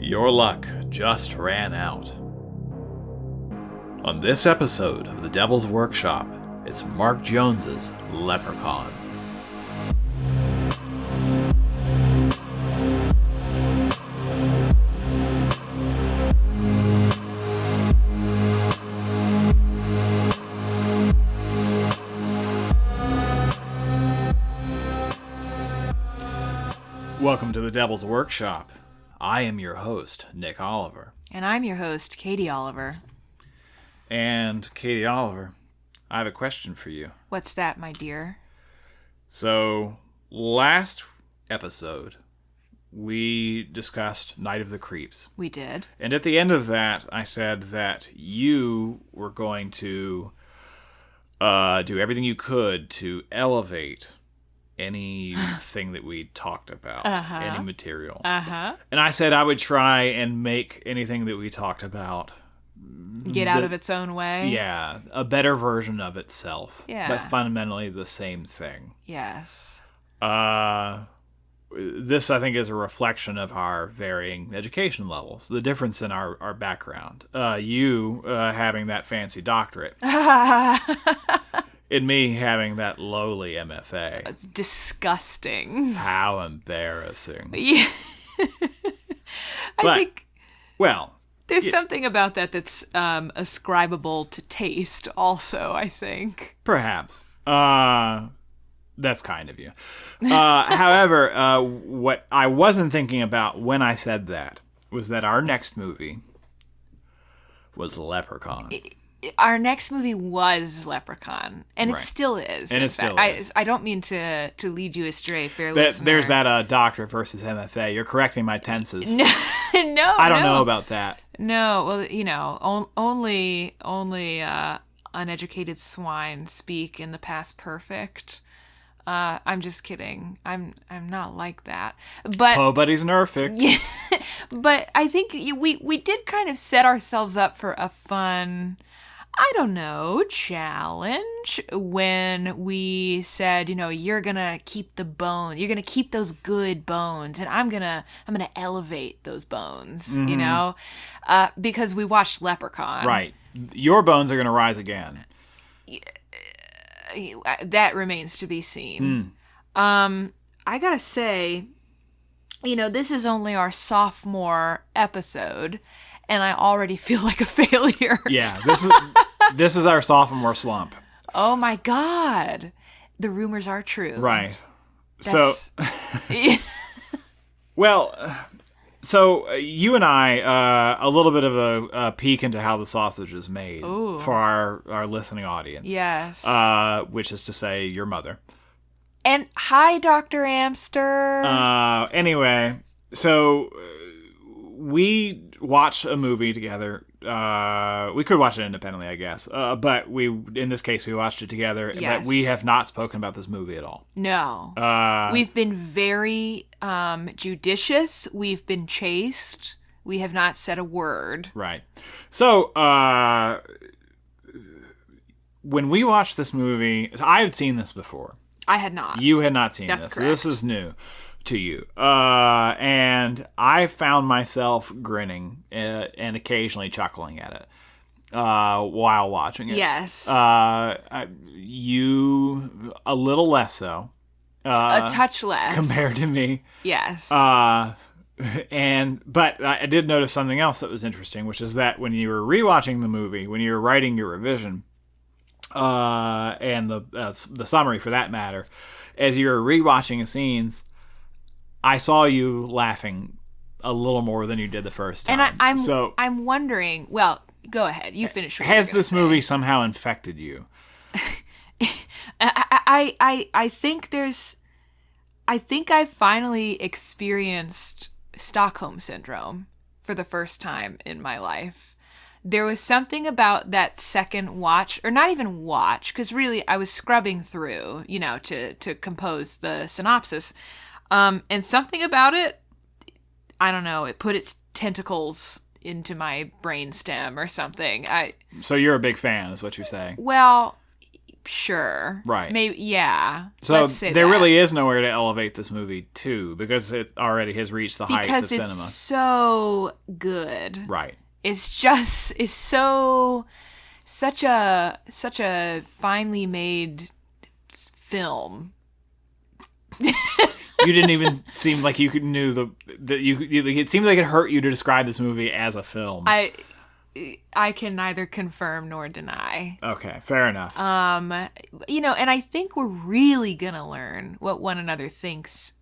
Your luck just ran out. On this episode of The Devil's Workshop, it's Mark Jones's Leprechaun. Welcome to The Devil's Workshop. I am your host, Nick Oliver. And I'm your host, Katie Oliver. And Katie Oliver, I have a question for you. What's that, my dear? So, last episode, we discussed Night of the Creeps. We did. And at the end of that, I said that you were going to do everything you could to elevate anything that we talked about, any material. And I said I would try and make anything that we talked about get out of its own way. Yeah, a better version of itself. Yeah. But fundamentally the same thing. Yes. This, I think, is a reflection of our varying education levels, the difference in our background. You having that fancy doctorate. And me having that lowly MFA. It's disgusting. How embarrassing. Yeah. I think... Well... There's something about that that's ascribable to taste also, I think. Perhaps. That's kind of you. However, what I wasn't thinking about when I said that was that our next movie was Leprechaun. Our next movie was Leprechaun, and it still is. And it still is. I don't mean to lead you astray, fair listener. There's that doctor versus MFA. You're correcting my tenses. No, I don't know about that. No, well, you know, only uneducated swine speak in the past perfect. I'm just kidding. I'm not like that. But oh, but he's nerfic. Yeah, but I think we did kind of set ourselves up for a fun, I don't know, challenge when we said, you know, you're gonna keep the bone, you're gonna keep those good bones, and I'm gonna elevate those bones, you know, because we watched Leprechaun. Right, your bones are gonna rise again. That remains to be seen. I gotta say, you know, this is only our sophomore episode, and I already feel like a failure. Yeah, this is our sophomore slump. Oh my God. The rumors are true. Right. So, well, so you and I, a little bit of a peek into how the sausage is made for our listening audience. Yes. Which is to say, your mother. And hi, Dr. Amster. Anyway, so we watched a movie together. We could watch it independently, I guess. But in this case, we watched it together. Yes. But we have not spoken about this movie at all. No. We've been very judicious. We've been chaste. We have not said a word. Right. So, when we watched this movie, I had seen this before. I had not. You had not seen That's this. correct. So this is new to you. And I found myself grinning and occasionally chuckling at it while watching it. Yes. You, a little less so. A touch less. Compared to me. Yes. But I did notice something else that was interesting, which is that when you were rewatching the movie, when you were writing your revision, and the summary for that matter, as you were rewatching the scenes, I saw you laughing a little more than you did the first time. And I'm wondering. Well, go ahead. You finish. Has this movie somehow infected you? I think there's. I think I finally experienced Stockholm Syndrome for the first time in my life. There was something about that second watch, or not even watch, because really I was scrubbing through, you know, to compose the synopsis. And something about it, I don't know, it put its tentacles into my brainstem or something. So you're a big fan, is what you're saying? Well, Sure. Right. Maybe. Yeah. So Let's say there that. really is nowhere to elevate this movie to, because it already has reached the heights of Because cinema. it's so good. Right. It's such a finely made film. You didn't even seem like you knew that you. It seemed like it hurt you to describe this movie as a film. I can neither confirm nor deny. Okay, fair enough. And I think we're really gonna learn what one another thinks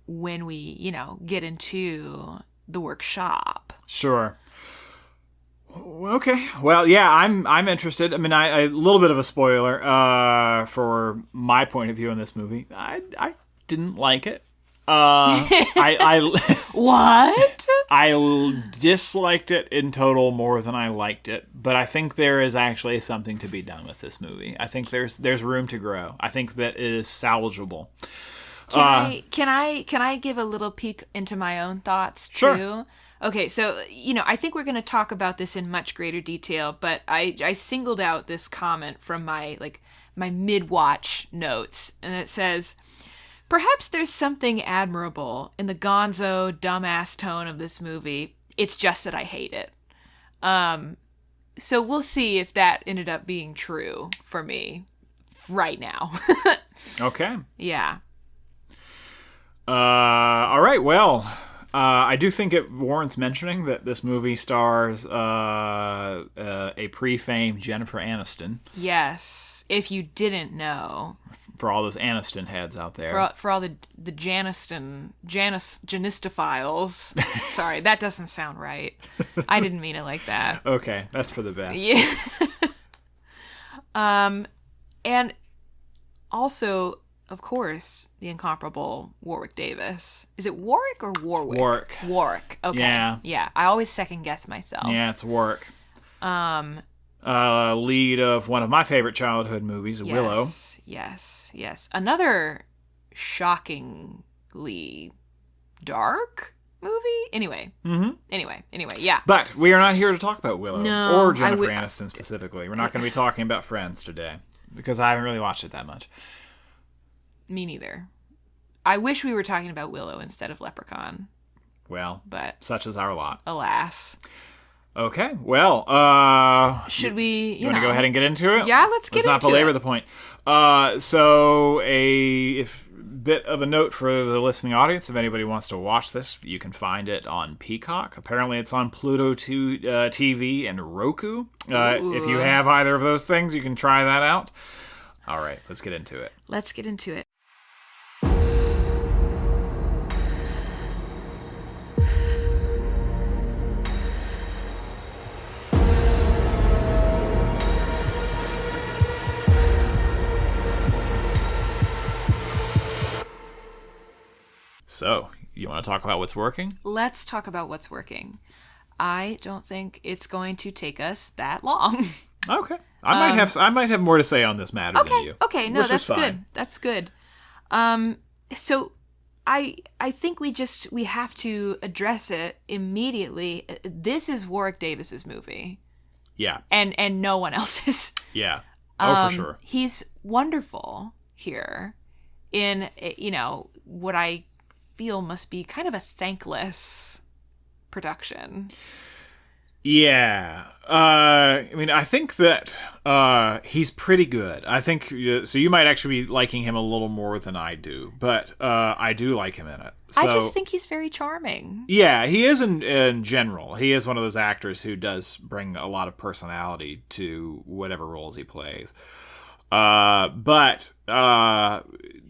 when we, get into the workshop. Sure. Okay. Well, yeah, I'm interested. I mean, a little bit of a spoiler for my point of view on this movie. I didn't like it. I What? I disliked it in total more than I liked it, but I think there is actually something to be done with this movie. I think there's room to grow. I think that it is salvageable. Can I give a little peek into my own thoughts too? Sure. Okay, so I think we're going to talk about this in much greater detail, but I singled out this comment from my mid-watch notes, and it says, "Perhaps there's something admirable in the gonzo, dumbass tone of this movie. It's just that I hate it." So we'll see if that ended up being true for me right now. Okay. Yeah. All right. Well, I do think it warrants mentioning that this movie stars a pre-famed Jennifer Aniston. Yes. If you didn't know. For all those Aniston heads out there. For all the Janistophiles. Sorry, that doesn't sound right. I didn't mean it like that. Okay, that's for the best. Yeah. And also, of course, the incomparable Warwick Davis. Is it Warwick or Warwick? Warwick. Warwick. Okay. Yeah. Yeah. I always second guess myself. Yeah, it's Warwick. Lead of one of my favorite childhood movies, yes, Willow. Yes. Another shockingly dark movie? Anyway. Mm-hmm. Anyway, yeah. But we are not here to talk about Willow. No, or Jennifer Aniston specifically. We're not going to be talking about Friends today, because I haven't really watched it that much. Me neither. I wish we were talking about Willow instead of Leprechaun. Well, but such is our lot. Alas. Okay, well, should we, you want to go ahead and get into it? Yeah, let's get into it. Let's not belabor the point. So a bit of a note for the listening audience, if anybody wants to watch this, you can find it on Peacock. Apparently it's on Pluto TV and Roku. If you have either of those things, you can try that out. All right, let's get into it. Let's get into it. So, you want to talk about what's working? Let's talk about what's working. I don't think it's going to take us that long. Okay. I might have more to say on this matter than you. Okay, no, that's good. That's good. So I think we have to address it immediately. This is Warwick Davis's movie. Yeah. And no one else's. Yeah. Oh, for sure. He's wonderful here in, what I feel must be kind of a thankless production. Yeah. I mean, I think that he's pretty good. I think, so you might actually be liking him a little more than I do, but I do like him in it. So, I just think he's very charming. Yeah, he is in general. He is one of those actors who does bring a lot of personality to whatever roles he plays. But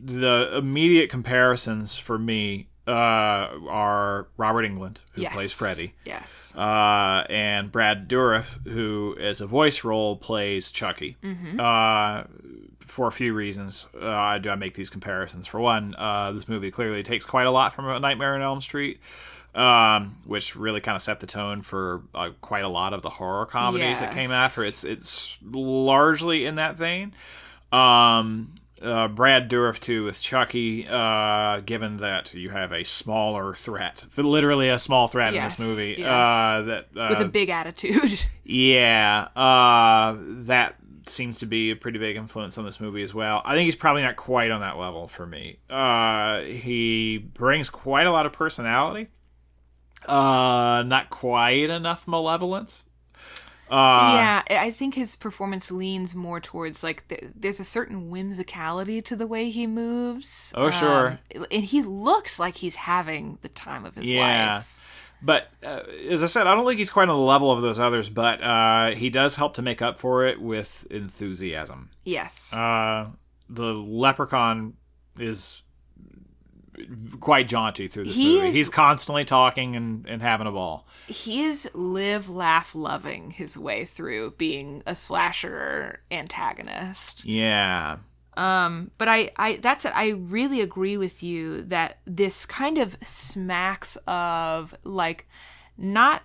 the immediate comparisons for me are Robert Englund, who plays Freddy. Yes. And Brad Dourif, who, as a voice role, plays Chucky. Mm-hmm. For a few reasons, do I make these comparisons. For one, this movie clearly takes quite a lot from A Nightmare on Elm Street, which really kind of set the tone for quite a lot of the horror comedies that came after. It's largely in that vein. Brad Dourif, too, with Chucky, given that you have a smaller threat, literally a small threat in this movie. Yes. That with a big attitude. Yeah. That seems to be a pretty big influence on this movie as well. I think he's probably not quite on that level for me. He brings quite a lot of personality. Not quite enough malevolence. Yeah, I think his performance leans more towards like there's a certain whimsicality to the way he moves. Oh, sure. And he looks like he's having the time of his life. But as I said, I don't think he's quite on the level of those others, but he does help to make up for it with enthusiasm. Yes. The Leprechaun is quite jaunty through this movie. He's constantly talking and having a ball. He is live, laugh, loving his way through being a slasher antagonist. Yeah. But I that's it. I really agree with you that this kind of smacks of like not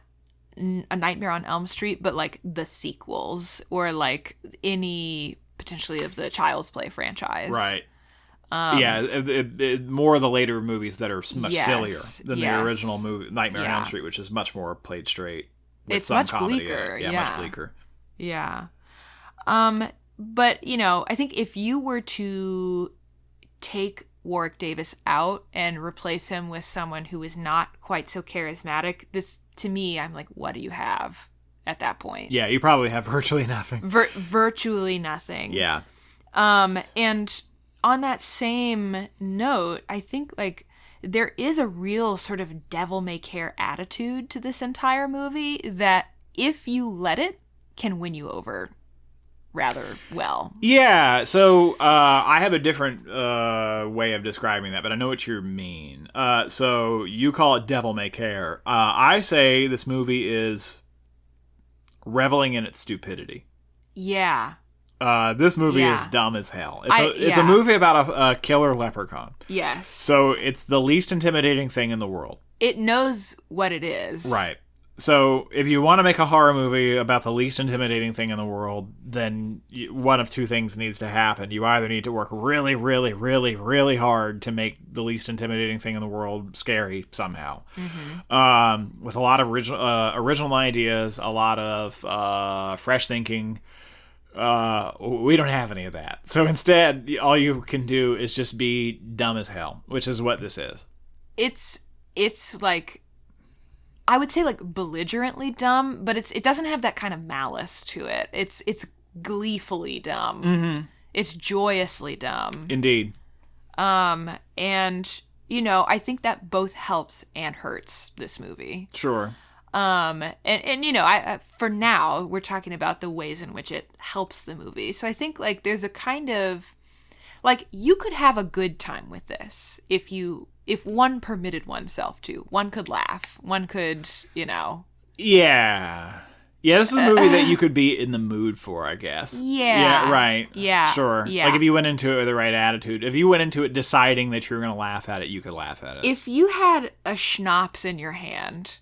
A Nightmare on Elm Street, but like the sequels or like any potentially of the Child's Play franchise. Right. More of the later movies that are much sillier than the original movie Nightmare on Elm Street, which is much more played straight. With it's some much comedy bleaker. much bleaker. Yeah. But, I think if you were to take Warwick Davis out and replace him with someone who is not quite so charismatic, this, to me, I'm like, what do you have at that point? Yeah, you probably have virtually nothing. Virtually nothing. Yeah. And on that same note, I think, like, there is a real sort of devil-may-care attitude to this entire movie that, if you let it, can win you over rather well. Yeah, so I have a different way of describing that, but I know what you mean. So you call it devil may care. I say this movie is reveling in its stupidity. Yeah. This movie is dumb as hell. It's a movie about a killer leprechaun. Yes. So it's the least intimidating thing in the world. It knows what it is. Right. So if you want to make a horror movie about the least intimidating thing in the world, then one of two things needs to happen. You either need to work really, really, really, really hard to make the least intimidating thing in the world scary somehow, with a lot of original ideas, a lot of fresh thinking. We don't have any of that. So instead, all you can do is just be dumb as hell, which is what this is. It's like, I would say like belligerently dumb, but it doesn't have that kind of malice to it. It's gleefully dumb. Mm-hmm. It's joyously dumb. Indeed. And I think that both helps and hurts this movie. Sure. I for now we're talking about the ways in which it helps the movie. So I think like there's a kind of like you could have a good time with this if one permitted oneself to. One could laugh. One could, Yeah. Yeah, this is a movie that you could be in the mood for, I guess. Yeah. Yeah, right. Yeah. Sure. Yeah. Like if you went into it with the right attitude. If you went into it deciding that you were going to laugh at it, you could laugh at it. If you had a schnapps in your hand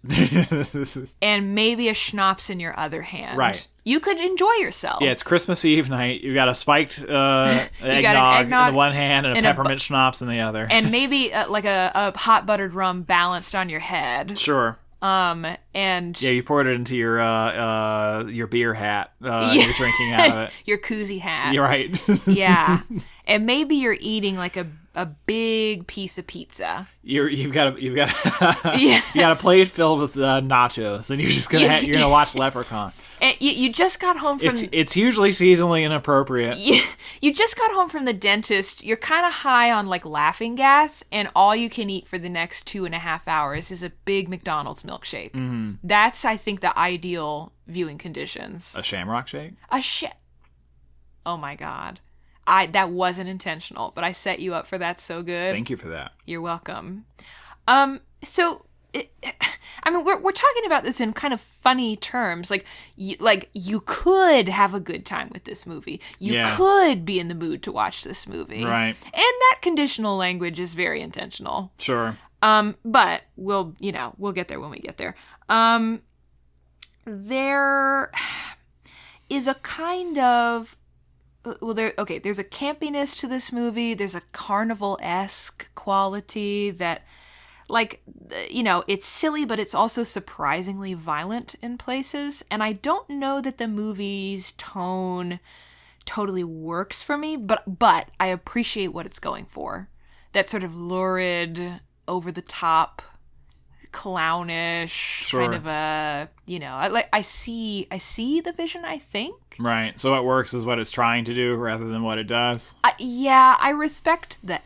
and maybe a schnapps in your other hand, right, you could enjoy yourself. Yeah, it's Christmas Eve night. You've got a spiked eggnog in the one hand and a peppermint schnapps in the other. And maybe like a hot buttered rum balanced on your head. Sure. And yeah, you poured it into your beer hat. You're drinking out of it. Your koozie hat. You're right. Yeah, and maybe you're eating like a big piece of pizza. You've got a plate filled with nachos, and you're gonna watch Leprechaun. And you just got home from... It's hugely seasonally inappropriate. You just got home from the dentist. You're kind of high on, like, laughing gas, and all you can eat for the next 2.5 hours is a big McDonald's milkshake. Mm-hmm. That's, I think, the ideal viewing conditions. A Shamrock Shake? Oh, my God. That wasn't intentional, but I set you up for that so good. Thank you for that. You're welcome. We're talking about this in kind of funny terms. Like you could have a good time with this movie. You could be in the mood to watch this movie. Right. And that conditional language is very intentional. Sure. But we'll get there when we get there. There is a kind of... there's a campiness to this movie. There's a carnival-esque quality that... it's silly, but it's also surprisingly violent in places. And I don't know that the movie's tone totally works for me, but I appreciate what it's going for. That sort of lurid, over the top, clownish kind of a, I see the vision, I think. Right. So what works is what it's trying to do rather than what it does. I respect that.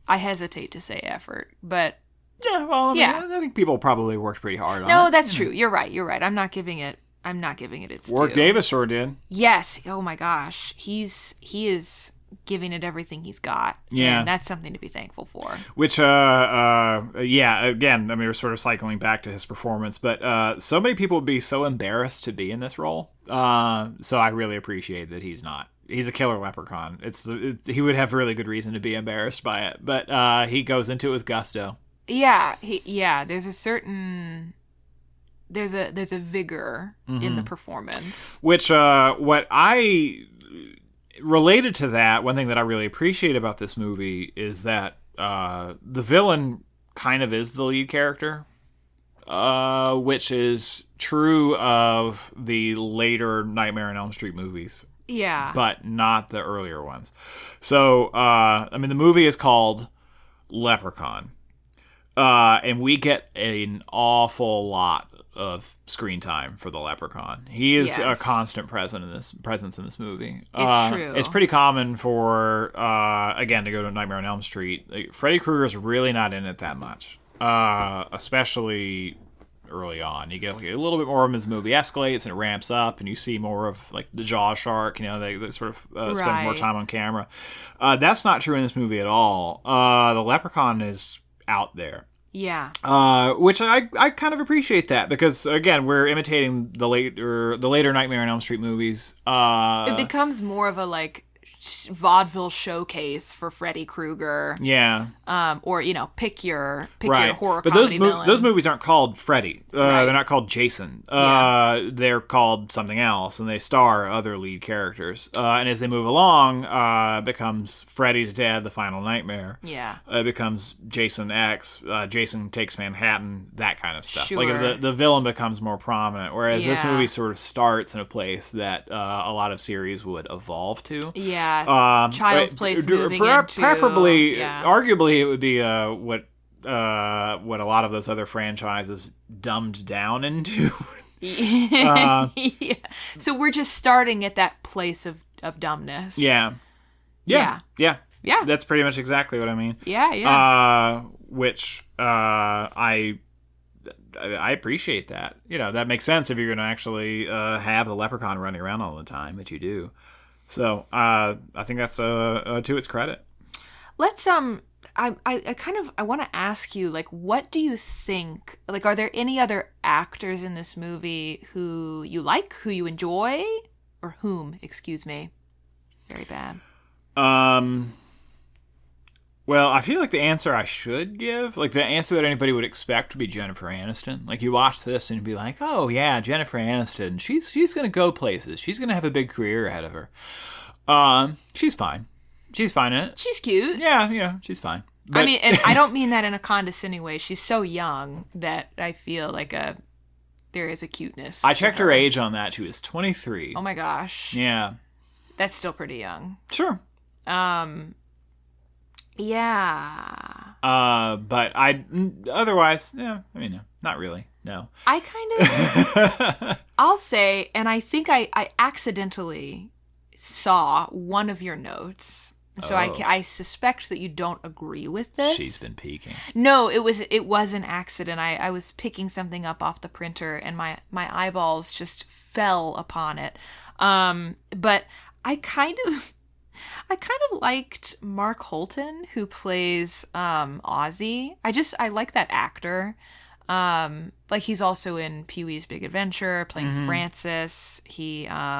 I hesitate to say effort, but yeah, well, I mean, I think people probably worked pretty hard on it. No, that's true. You're right. I'm not giving it its due. Warwick Davis sure did. Yes. Oh my gosh. He is giving it everything he's got. Yeah. And that's something to be thankful for. Which, again, I mean, we're sort of cycling back to his performance, but so many people would be so embarrassed to be in this role. So I really appreciate that he's not. He's a killer leprechaun. He would have really good reason to be embarrassed by it, but he goes into it with gusto. Yeah. There's a certain... There's a vigor in the performance. Which, what I... Related to that, one thing that I really appreciate about this movie is that the villain kind of is the lead character, which is true of the later Nightmare on Elm Street movies. Yeah. But not the earlier ones. So, I mean, the movie is called Leprechaun. And we get an awful lot of screen time for the Leprechaun. He is a constant presence in this movie. It's true. It's pretty common for, again, to go to Nightmare on Elm Street. Like, Freddy Krueger's really not in it that much, especially early on. You get like a little bit more of him as the movie escalates and it ramps up, and you see more of like the Jaw Shark. They sort of spend more time on camera. That's not true in this movie at all. The Leprechaun is out there. Yeah. Which I kind of appreciate that, because again, we're imitating the later Nightmare on Elm Street movies. It becomes more of a like vaudeville showcase for Freddy Krueger. Yeah. Or pick your right. horror but comedy villain. Those movies aren't called Freddy. Right. They're not called Jason. They're called something else, and they star other lead characters. And as they move along, it becomes Freddy's Dead, the Final Nightmare. Yeah. It becomes Jason X, Jason Takes Manhattan, that kind of stuff. Sure. Like the villain becomes more prominent, whereas this movie sort of starts in a place that a lot of series would evolve to. Yeah. Child's Place moving into... Preferably, arguably, it would be what a lot of those other franchises dumbed down into. Yeah. So we're just starting at that place of dumbness. Yeah. That's pretty much exactly what I mean. Yeah. Which I appreciate that. That makes sense if you're going to actually have the Leprechaun running around all the time, but you do. So I think that's to its credit. Let's I want to ask you, like, what do you think? Like, are there any other actors in this movie who you like, who you enjoy, or whom? Excuse me. Very bad. Well, I feel like the answer I should give, like the answer that anybody would expect, would be Jennifer Aniston. Like, you watch this and you'd be like, oh yeah, Jennifer Aniston. She's gonna go places. She's gonna have a big career ahead of her. She's fine. She's fine in it. She's cute. Yeah, she's fine. But... I mean, and I don't mean that in a condescending way. She's so young that I feel like there is a cuteness. I checked her age on that. She was 23. Oh my gosh. Yeah. That's still pretty young. Sure. Yeah. But otherwise, I mean, no, not really. No. I kind of, I'll say, and I think I accidentally saw one of your notes. So I suspect that you don't agree with this. She's been peeking. No, it was an accident. I was picking something up off the printer and my eyeballs just fell upon it. But I kind of liked Mark Holton, who plays Ozzy. I like that actor. Like, he's also in Pee-wee's Big Adventure, playing Francis. Teen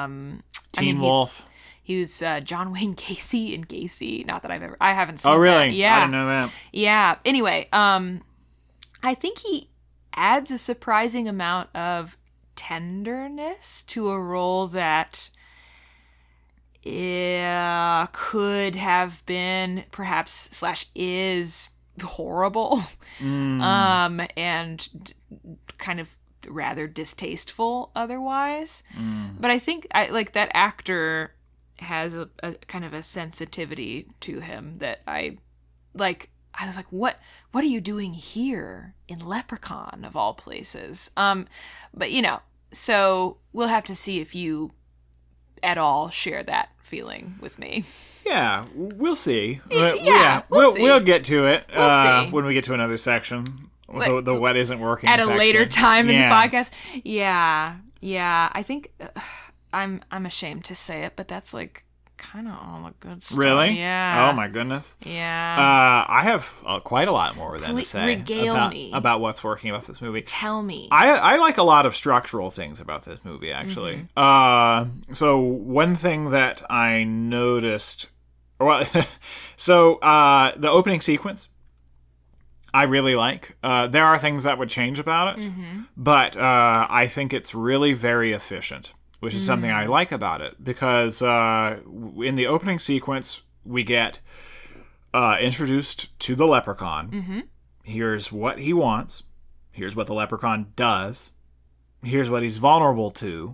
Wolf. He was John Wayne Gacy in Gacy. Not that I haven't seen. Oh, really? That. Yeah, I didn't know that. Yeah. Anyway, I think he adds a surprising amount of tenderness to a role that could have been perhaps / is horrible, and kind of rather distasteful otherwise. But I think like that actor has a kind of a sensitivity to him that I was like, what are you doing here in Leprechaun of all places? But so we'll have to see if you at all share that feeling with me. Yeah, we'll see. We'll see. We'll get to it We'll see. when we get to another section. The what isn't working at a section. later time in the podcast. Yeah. I think I'm ashamed to say it, but that's like kind of all the good stuff. Really? Yeah. Oh my goodness. Yeah. I have quite a lot more than to say regale me about what's working about this movie. Tell me. I like a lot of structural things about this movie, actually. So one thing that I noticed, so the opening sequence, I really like. There are things that would change about it, but I think it's really very efficient, which is something I like about it, because in the opening sequence, we get introduced to the Leprechaun. Here's what he wants. Here's what the Leprechaun does. Here's what he's vulnerable to.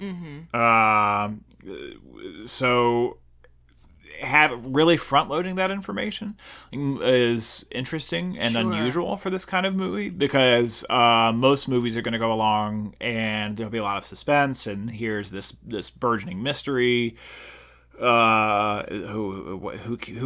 So really front-loading that information is interesting and unusual for this kind of movie, because most movies are going to go along and there'll be a lot of suspense, and here's this burgeoning mystery. Who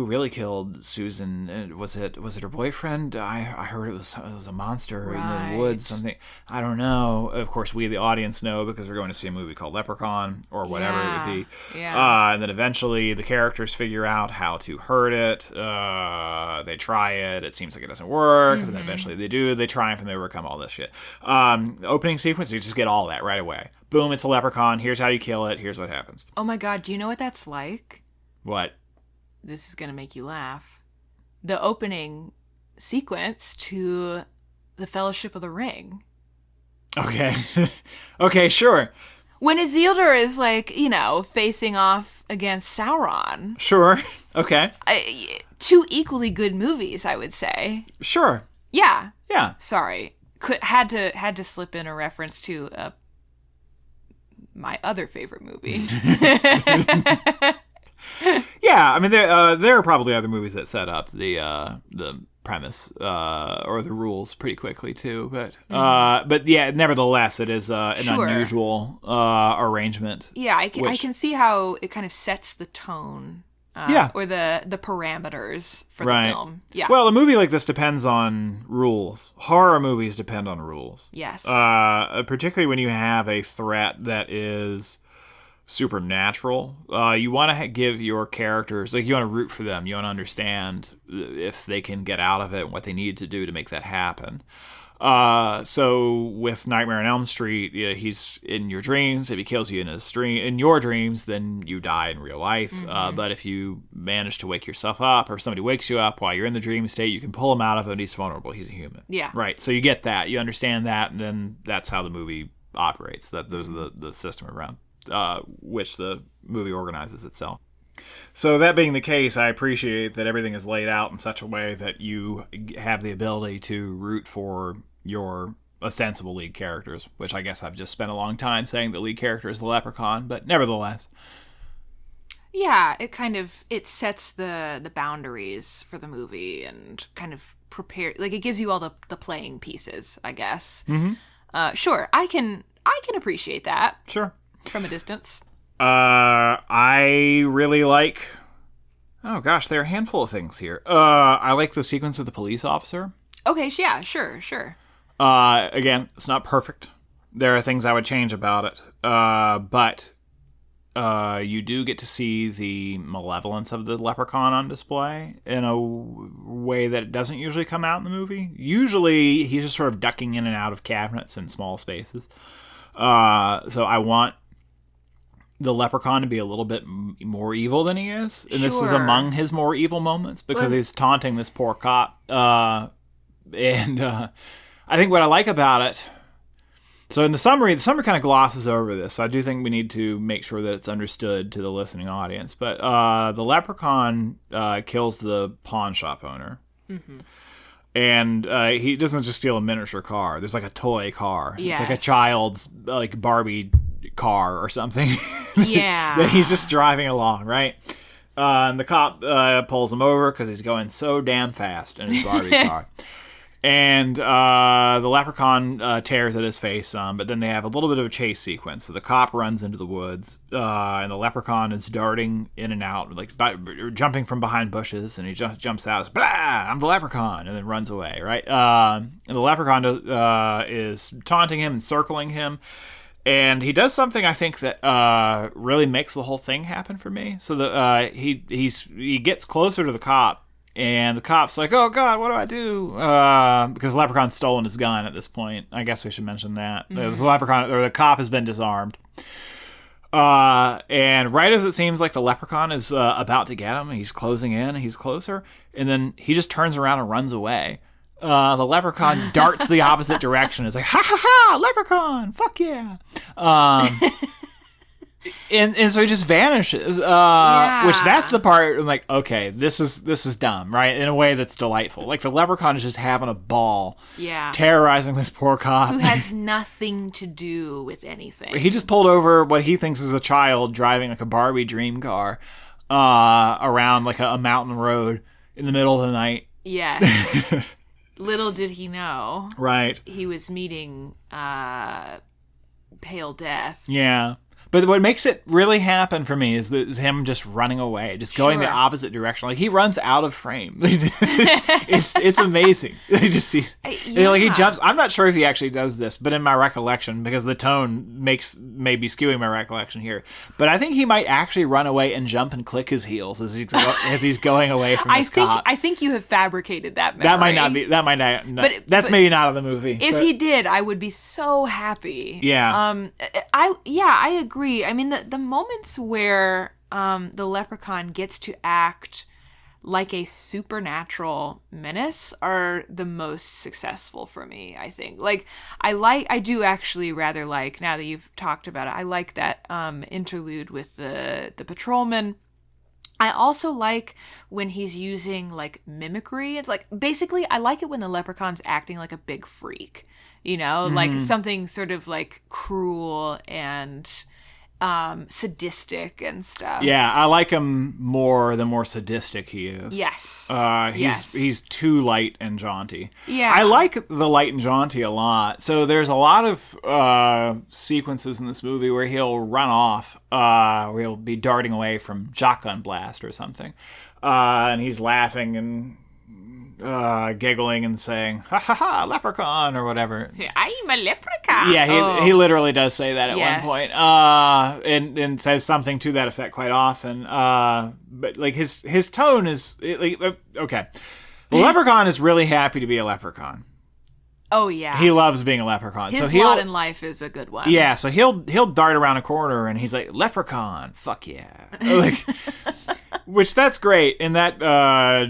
really killed Susan? Was it her boyfriend? I heard it was a monster in the woods. Something, I don't know. Of course, we the audience know, because we're going to see a movie called Leprechaun or whatever it would be. And then eventually the characters figure out how to hurt it. They try it. It seems like it doesn't work, but then eventually they do. They triumph and they overcome all this shit. Opening sequence, you just get all that right away. Boom, it's a leprechaun. Here's how you kill it. Here's what happens. Oh my God, do you know what that's like? What? This is going to make you laugh. The opening sequence to The Fellowship of the Ring. Okay. Okay, sure. When Isildur is facing off against Sauron. Sure. Okay. Two equally good movies, I would say. Sure. Yeah. Yeah. Sorry. Had to slip in a reference to my other favorite movie. Yeah, I mean there are probably other movies that set up the premise or the rules pretty quickly too, but yeah, nevertheless it is an unusual arrangement. Yeah, I can see how it kind of sets the tone. Or the parameters for the film. Yeah. Well, a movie like this depends on rules. Horror movies depend on rules. Yes. Particularly when you have a threat that is supernatural. You want to give your characters, you want to root for them. You want to understand if they can get out of it and what they need to do to make that happen. So with Nightmare on Elm Street, he's in your dreams. If he kills you in your dreams, then you die in real life. But if you manage to wake yourself up, or somebody wakes you up while you're in the dream state, you can pull him out of it, and he's vulnerable. He's a human. Yeah. Right. So you get that. You understand that, and then that's how the movie operates. Those are the system around which the movie organizes itself. So that being the case, I appreciate that everything is laid out in such a way that you have the ability to root for your ostensible lead characters, which I guess I've just spent a long time saying the lead character is the Leprechaun, but nevertheless. Yeah, it sets the boundaries for the movie and kind of it gives you all the playing pieces, I guess. Sure, I can appreciate that. Sure. From a distance. I really like... Oh gosh, there are a handful of things here. I like the sequence with the police officer. Okay, yeah, sure. Again, it's not perfect. There are things I would change about it. But you do get to see the malevolence of the leprechaun on display in a way that it doesn't usually come out in the movie. Usually, he's just sort of ducking in and out of cabinets in small spaces. So I want the leprechaun to be a little bit more evil than he is. And This is among his more evil moments, because he's taunting this poor cop. I think what I like about it, so in the summary kind of glosses over this, so I do think we need to make sure that it's understood to the listening audience. But the leprechaun kills the pawn shop owner. And he doesn't just steal a miniature car. There's a toy car. Yes. It's a child's Barbie car or something. Yeah. That he's just driving along, right? And the cop pulls him over because he's going so damn fast in his Barbie car. And the leprechaun tears at his face some, but then they have a little bit of a chase sequence. So the cop runs into the woods, and the leprechaun is darting in and out, like jumping from behind bushes, and he jumps out, blah, I'm the leprechaun, and then runs away, right? And the leprechaun is taunting him and circling him, and he does something I think that really makes the whole thing happen for me. So he gets closer to the cop, and the cop's like, oh, God, what do I do? Because the leprechaun's stolen his gun at this point. I guess we should mention that. The cop has been disarmed. And right as it seems like the leprechaun is about to get him, he's closing in, he's closer, and then he just turns around and runs away. The leprechaun darts the opposite direction. It's like, ha ha ha, leprechaun, fuck yeah. And so he just vanishes, which that's the part I'm like, okay, this is dumb, right? In a way that's delightful. Like the leprechaun is just having a ball, terrorizing this poor cop who has nothing to do with anything. He just pulled over what he thinks is a child driving like a Barbie dream car around like a mountain road in the middle of the night. Yeah. Little did he know, right? He was meeting pale death. Yeah. But what makes it really happen for me is him just running away, just going the opposite direction. Like he runs out of frame. It's amazing. He just sees, like he jumps. I'm not sure if he actually does this, but in my recollection, because the tone may be skewing my recollection here, but I think he might actually run away and jump and click his heels as he's going away from this cop. I think you have fabricated that memory. That might not be. That might not. That's maybe not of the movie. If he did, I would be so happy. Yeah. I agree. I mean, the moments where the leprechaun gets to act like a supernatural menace are the most successful for me, I think. Like, I do actually rather like, now that you've talked about it, I like that interlude with the patrolman. I also like when he's using, like, mimicry. It's like, basically, I like it when the leprechaun's acting like a big freak, you know? Like, something sort of, like, cruel and sadistic and stuff. Yeah, I like him more the more sadistic he is. Yes. He's too light and jaunty. Yeah. I like the light and jaunty a lot. So there's a lot of sequences in this movie where he'll run off, where he'll be darting away from shotgun blast or something. And he's laughing and giggling and saying, ha ha ha, leprechaun, or whatever. I'm a leprechaun. Yeah, he literally does say that at one point. And says something to that effect quite often. But like his tone is okay. The leprechaun is really happy to be a leprechaun. Oh yeah. He loves being a leprechaun. His lot in life is a good one. Yeah, so he'll dart around a corner and he's like, leprechaun, fuck yeah. Like which that's great, and that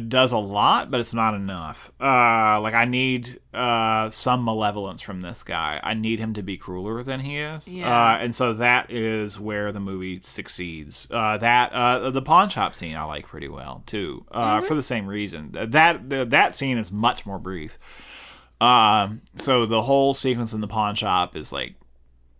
does a lot, but it's not enough. Like I need some malevolence from this guy. I need him to be crueler than he is. Yeah. And so that is where the movie succeeds. The pawn shop scene I like pretty well too, for the same reason. That scene is much more brief. So the whole sequence in the pawn shop is like,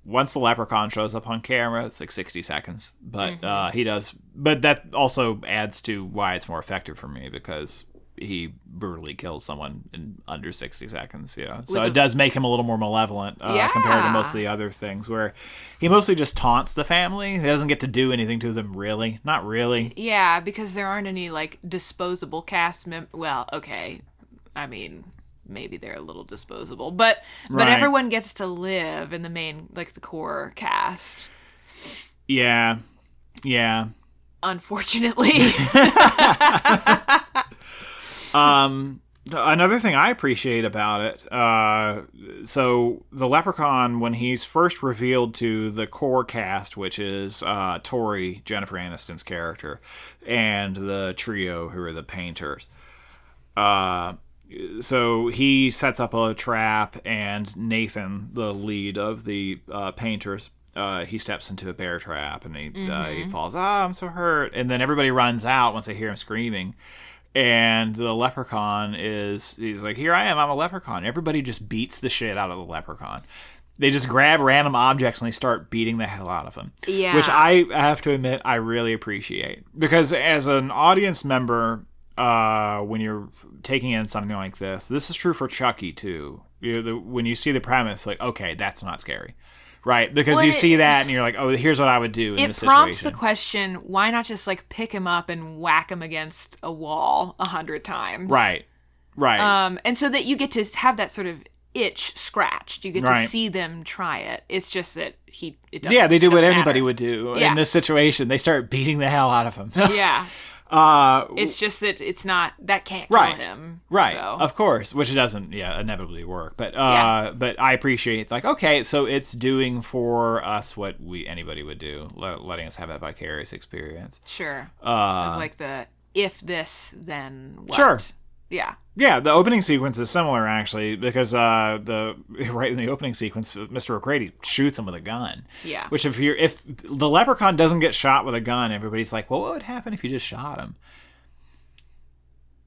once the leprechaun shows up on camera, it's like 60 seconds. But he does. But that also adds to why it's more effective for me, because he brutally kills someone in under 60 seconds. Yeah. So it does make him a little more malevolent compared to most of the other things, where he mostly just taunts the family. He doesn't get to do anything to them, really. Not really. Yeah, because there aren't any like disposable cast well, okay. I mean, maybe they're a little disposable, but everyone gets to live in the main, like the core cast. Yeah. Unfortunately. Another thing I appreciate about it, so the leprechaun, when he's first revealed to the core cast, which is Tori, Jennifer Aniston's character, and the trio who are the painters, so he sets up a trap, and Nathan, the lead of the painters, he steps into a bear trap, and he falls. I'm so hurt. And then everybody runs out once they hear him screaming. And the leprechaun he's like, here I am, I'm a leprechaun. Everybody just beats the shit out of the leprechaun. They just grab random objects and they start beating the hell out of them. Yeah. Which I have to admit I really appreciate. Because as an audience member, when you're taking in something like this is true for Chucky too. When you see the premise, like, okay, that's not scary. Right, because you see that and you're like, oh, here's what I would do in this situation. It prompts the question, why not just like pick him up and whack him against a wall 100 times? Right. And so that you get to have that sort of itch scratched. You get to see them try it. It's just that it doesn't. Yeah, they do what matter. anybody would do in this situation. They start beating the hell out of him. Yeah. It's just that it's not, that can't kill him. Right. So. Of course, which it doesn't inevitably work. But but I appreciate, like, okay, so it's doing for us what anybody would do, letting us have that vicarious experience. Sure. Of like the if this then what. Sure. Yeah. Yeah, the opening sequence is similar, actually, because right in the opening sequence, Mr. O'Grady shoots him with a gun. Yeah. Which if the leprechaun doesn't get shot with a gun, everybody's like, well, what would happen if you just shot him?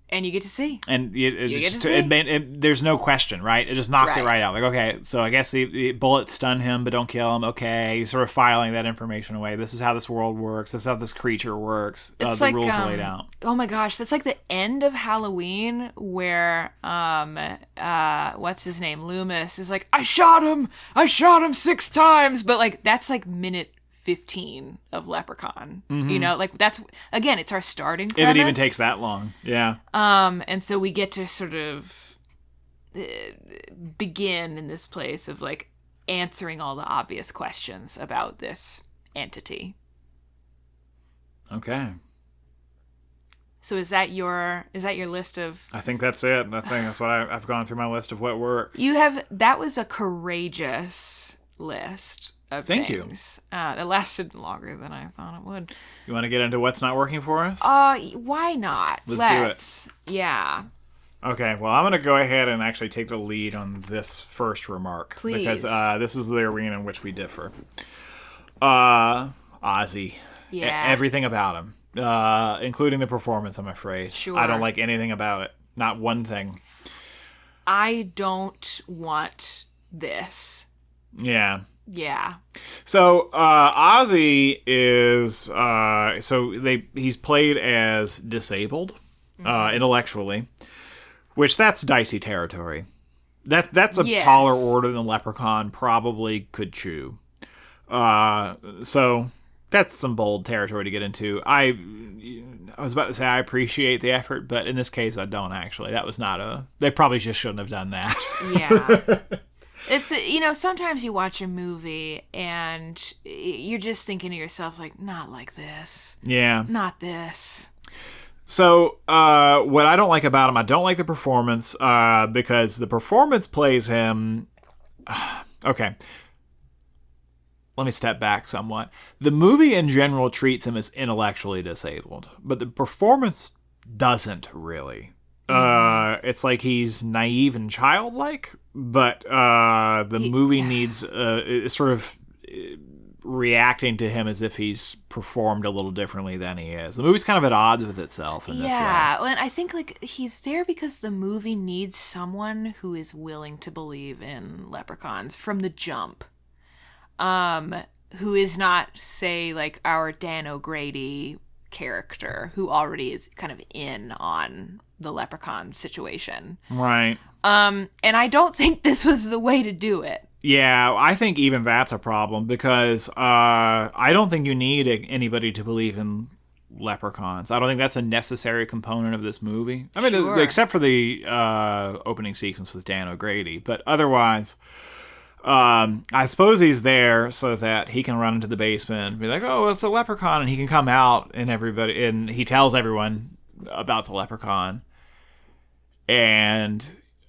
And you get to see. And you get to see. There's no question, right? It just knocked it right out. Like, okay, so I guess the bullets stun him, but don't kill him. Okay, he's sort of filing that information away. This is how this world works. This is how this creature works. It's the rules are laid out. Oh my gosh, that's like the end of Halloween where what's his name? Loomis is like, I shot him 6 times, but like that's like minute 15 of Leprechaun. Mm-hmm. You know, like that's, again, it's our starting premise. If it even takes that long. Yeah. And so we get to sort of begin in this place of like answering all the obvious questions about this entity. Okay. So is that your list of? I think that's it. I think that's what I've gone through my list of what works. That was a courageous list. Thank you. It lasted longer than I thought it would. You want to get into what's not working for us? Why not? Let's do it. Yeah. Okay, well, I'm going to go ahead and actually take the lead on this first remark. Please. Because this is the arena in which we differ. Ozzy. Yeah. Everything about him. Including the performance, I'm afraid. Sure. I don't like anything about it. Not one thing. I don't want this. Yeah. Yeah. So Ozzy is he's played as disabled intellectually, which that's dicey territory. That's a taller order than Leprechaun probably could chew. So that's some bold territory to get into. I was about to say I appreciate the effort, but in this case I don't actually. That was not they probably just shouldn't have done that. Yeah. It's, sometimes you watch a movie and you're just thinking to yourself, like, not like this. Yeah. Not this. So, what I don't like about him, I don't like the performance, because the performance plays him... Okay. Let me step back somewhat. The movie in general treats him as intellectually disabled, but the performance doesn't really. It's like he's naive and childlike, but the movie needs sort of reacting to him as if he's performed a little differently than he is. The movie's kind of at odds with itself in this way. Yeah, well, and I think like he's there because the movie needs someone who is willing to believe in leprechauns from the jump. Who is not, say, like our Dan O'Grady character, who already is kind of in on the leprechaun situation. Right. And I don't think this was the way to do it. Yeah, I think even that's a problem because I don't think you need anybody to believe in leprechauns. I don't think that's a necessary component of this movie. I mean, Sure. Except for the opening sequence with Dan O'Grady, but otherwise, I suppose he's there so that he can run into the basement and be like, "Oh, it's a leprechaun," and he can come out and he tells everyone about the leprechaun, and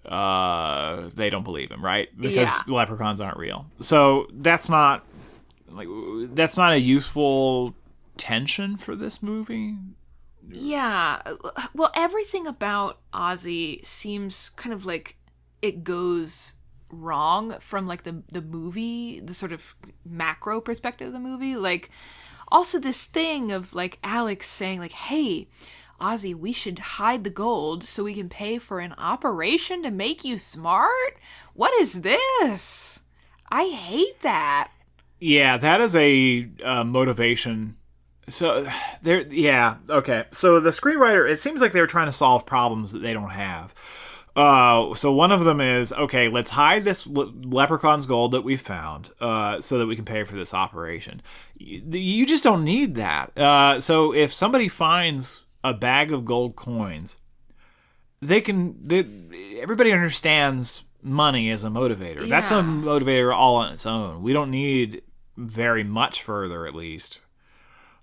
they don't believe him, right? Because leprechauns aren't real. So that's not a useful tension for this movie. Yeah. Well, everything about Ozzy seems kind of like it goes wrong from like the movie, the sort of macro perspective of the movie. Like also this thing of like Alex saying like, "Hey, Ozzy, we should hide the gold so we can pay for an operation to make you smart." What is this? I hate that. Yeah, that is a motivation. So okay. So the screenwriter, it seems like they were trying to solve problems that they don't have. So one of them is, okay, let's hide this leprechaun's gold that we found, so that we can pay for this operation. You just don't need that. So if somebody finds a bag of gold coins, everybody understands money as a motivator. Yeah. That's a motivator all on its own. We don't need very much further, at least.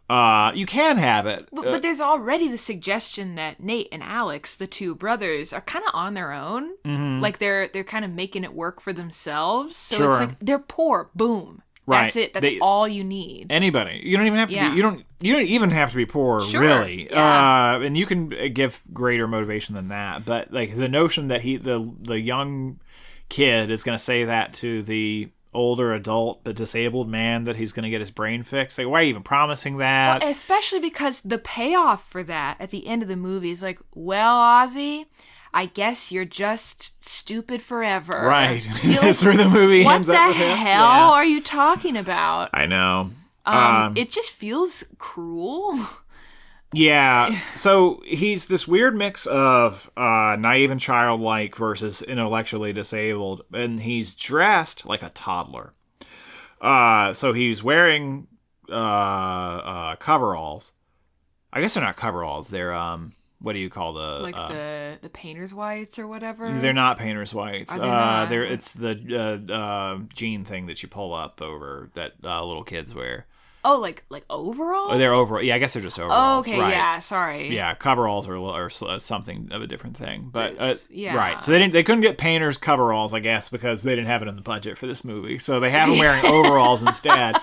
You can have it. But there's already the suggestion that Nate and Alex, the two brothers, are kind of on their own. Mm-hmm. Like they're kind of making it work for themselves. So Sure. it's like they're poor. Boom. Right. That's it. That's all you need. Anybody. You don't even have to be. You don't even have to be poor, Sure. really. Yeah. And you can give greater motivation than that. But like the notion that the young kid is going to say that to the older adult but disabled man that he's going to get his brain fixed, like, why are you even promising that? Well, especially because the payoff for that at the end of the movie is like, well, Ozzy, I guess you're just stupid forever. Right. That's where the movie ends up with him. What the hell are you talking about? I know. It just feels cruel. Yeah, so he's this weird mix of naive and childlike versus intellectually disabled, and he's dressed like a toddler. So he's wearing coveralls. I guess they're not coveralls. They're what do you call the painter's whites or whatever? They're not painter's whites. Are they not? It's the jean thing that you pull up over that little kids wear. Oh, like overalls? Oh, they're overall. Yeah, I guess they're just overalls. Oh, okay, right. Yeah, sorry. Yeah, coveralls are something of a different thing, but yeah. Right. So they couldn't get painters coveralls, I guess, because they didn't have it in the budget for this movie. So they have him wearing overalls instead.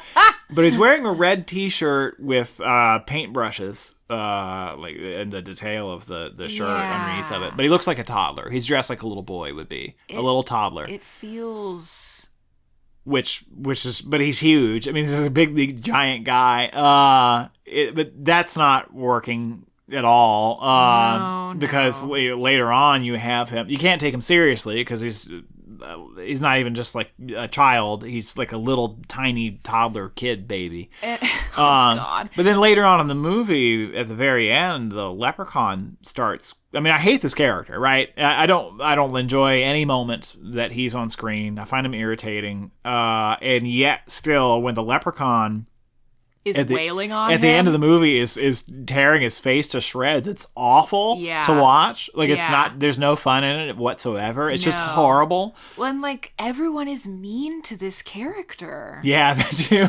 But he's wearing a red T-shirt with paintbrushes, like in the detail of the shirt underneath of it. But he looks like a toddler. He's dressed like a little boy would be, a little toddler. It feels. Which is, but he's huge. I mean, this is a big giant guy. But that's not working at all. Because later on you have him. You can't take him seriously because he's not even just like a child. He's like a little tiny toddler kid baby. God. But then later on in the movie, at the very end, the leprechaun starts. I mean, I hate this character, right? I don't enjoy any moment that he's on screen. I find him irritating. And yet, still, when the leprechaun is wailing on him at the end of the movie is tearing his face to shreds, it's awful to watch. Like, it's not. There's no fun in it whatsoever. It's just horrible. Well, and like everyone is mean to this character. Yeah, that too.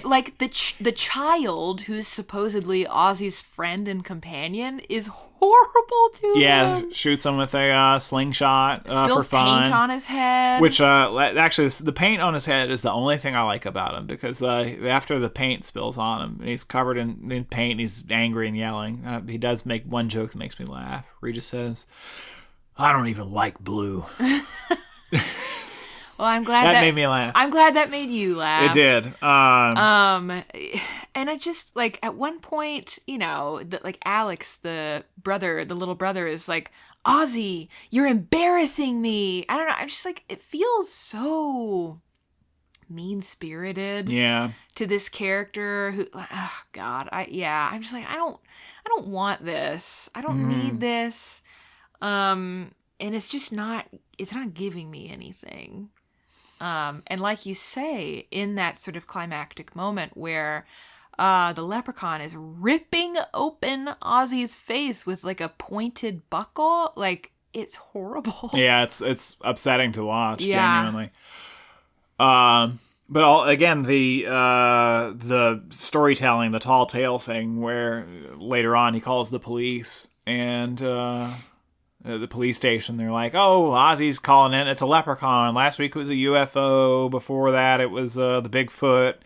Like the child who's supposedly Ozzy's friend and companion is horrible to him. Yeah, shoots him with a slingshot Spills for fun. paint on his head. Which actually, the paint on his head is the only thing I like about him, because after the paint spills on him, and he's covered in paint, and he's angry and yelling. He does make one joke that makes me laugh. Regis says, "I don't even like blue." Well, I'm glad that made me laugh. I'm glad that made you laugh. It did. And I just, like, at one point, like Alex, the little brother, is like, Ozzy, you're embarrassing me. I don't know. I'm just like, it feels so mean-spirited. Yeah. To this character who, oh God, I'm just like, I don't want this. I don't need this. And it's just it's not giving me anything. And like you say, in that sort of climactic moment where the leprechaun is ripping open Ozzy's face with like a pointed buckle, like, it's horrible. Yeah, it's upsetting to watch, genuinely. But again, the storytelling, the tall tale thing, where later on he calls the police, and the police station, they're like, "Oh, Ozzy's calling in. It's a leprechaun. Last week it was a UFO. Before that, it was the Bigfoot."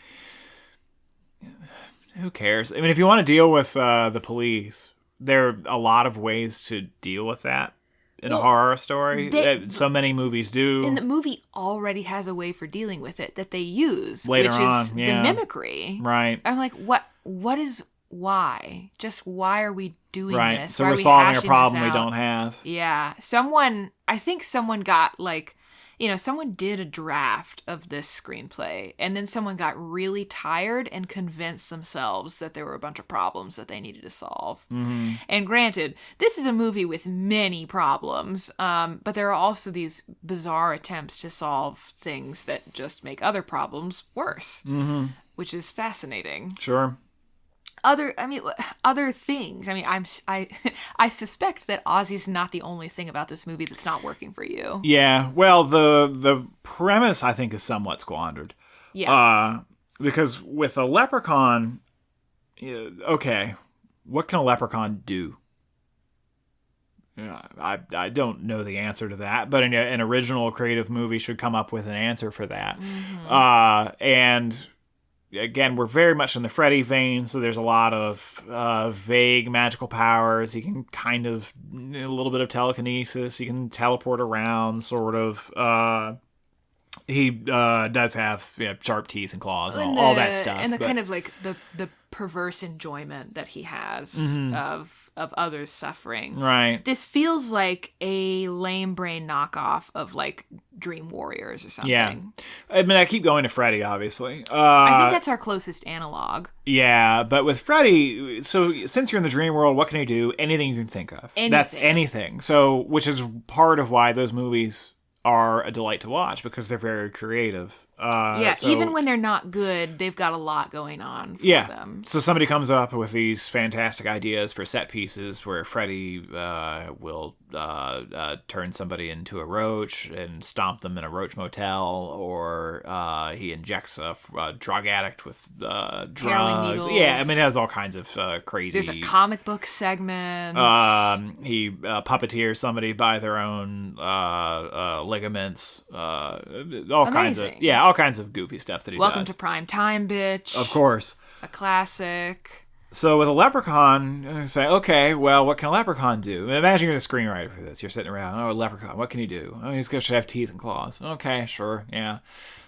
Who cares? I mean, if you want to deal with the police, there are a lot of ways to deal with that in a horror story. So many movies do. And the movie already has a way for dealing with it that they use, later which on, is the mimicry. Right. I'm like, what is why? Just why are we doing this? So why we're are we solving a hashing problem this we out? don't have. Yeah. I think someone got like someone did a draft of this screenplay and then someone got really tired and convinced themselves that there were a bunch of problems that they needed to solve. Mm-hmm. And granted, this is a movie with many problems, but there are also these bizarre attempts to solve things that just make other problems worse, which is fascinating. Sure. Other things. I mean, I suspect that Ozzy's not the only thing about this movie that's not working for you. Yeah. Well, the premise I think is somewhat squandered. Yeah. Because with a leprechaun, okay, what can a leprechaun do? I don't know the answer to that, but an original creative movie should come up with an answer for that. And again, we're very much in the Freddy vein, so there's a lot of vague magical powers. He can kind of, a little bit of telekinesis. He can teleport around, sort of. He does have sharp teeth and claws and all that stuff. And kind of like the perverse enjoyment that he has of others suffering. Right. This feels like a lame brain knockoff of like Dream Warriors or something. Yeah. I mean, I keep going to Freddy, obviously. I think that's our closest analog. Yeah, but with Freddy, so since you're in the dream world, what can he do? Anything you can think of. Anything. That's anything. So, which is part of why those movies are a delight to watch, because they're very creative. Even when they're not good, they've got a lot going on for them. So somebody comes up with these fantastic ideas for set pieces where Freddy will turn somebody into a roach and stomp them in a roach motel, or he injects a drug addict with drugs. Needles. Yeah, I mean, it has all kinds of crazy... There's a comic book segment. He puppeteers somebody by their own ligaments. All kinds of... Yeah, all kinds of goofy stuff that he Welcome does. to Prime Time, bitch. Of course. A classic. So with a leprechaun, say, okay, well, what can a leprechaun do? Imagine you're the screenwriter for this. You're sitting around, a leprechaun, what can he do? Oh, he's going to have teeth and claws. Okay, sure, yeah.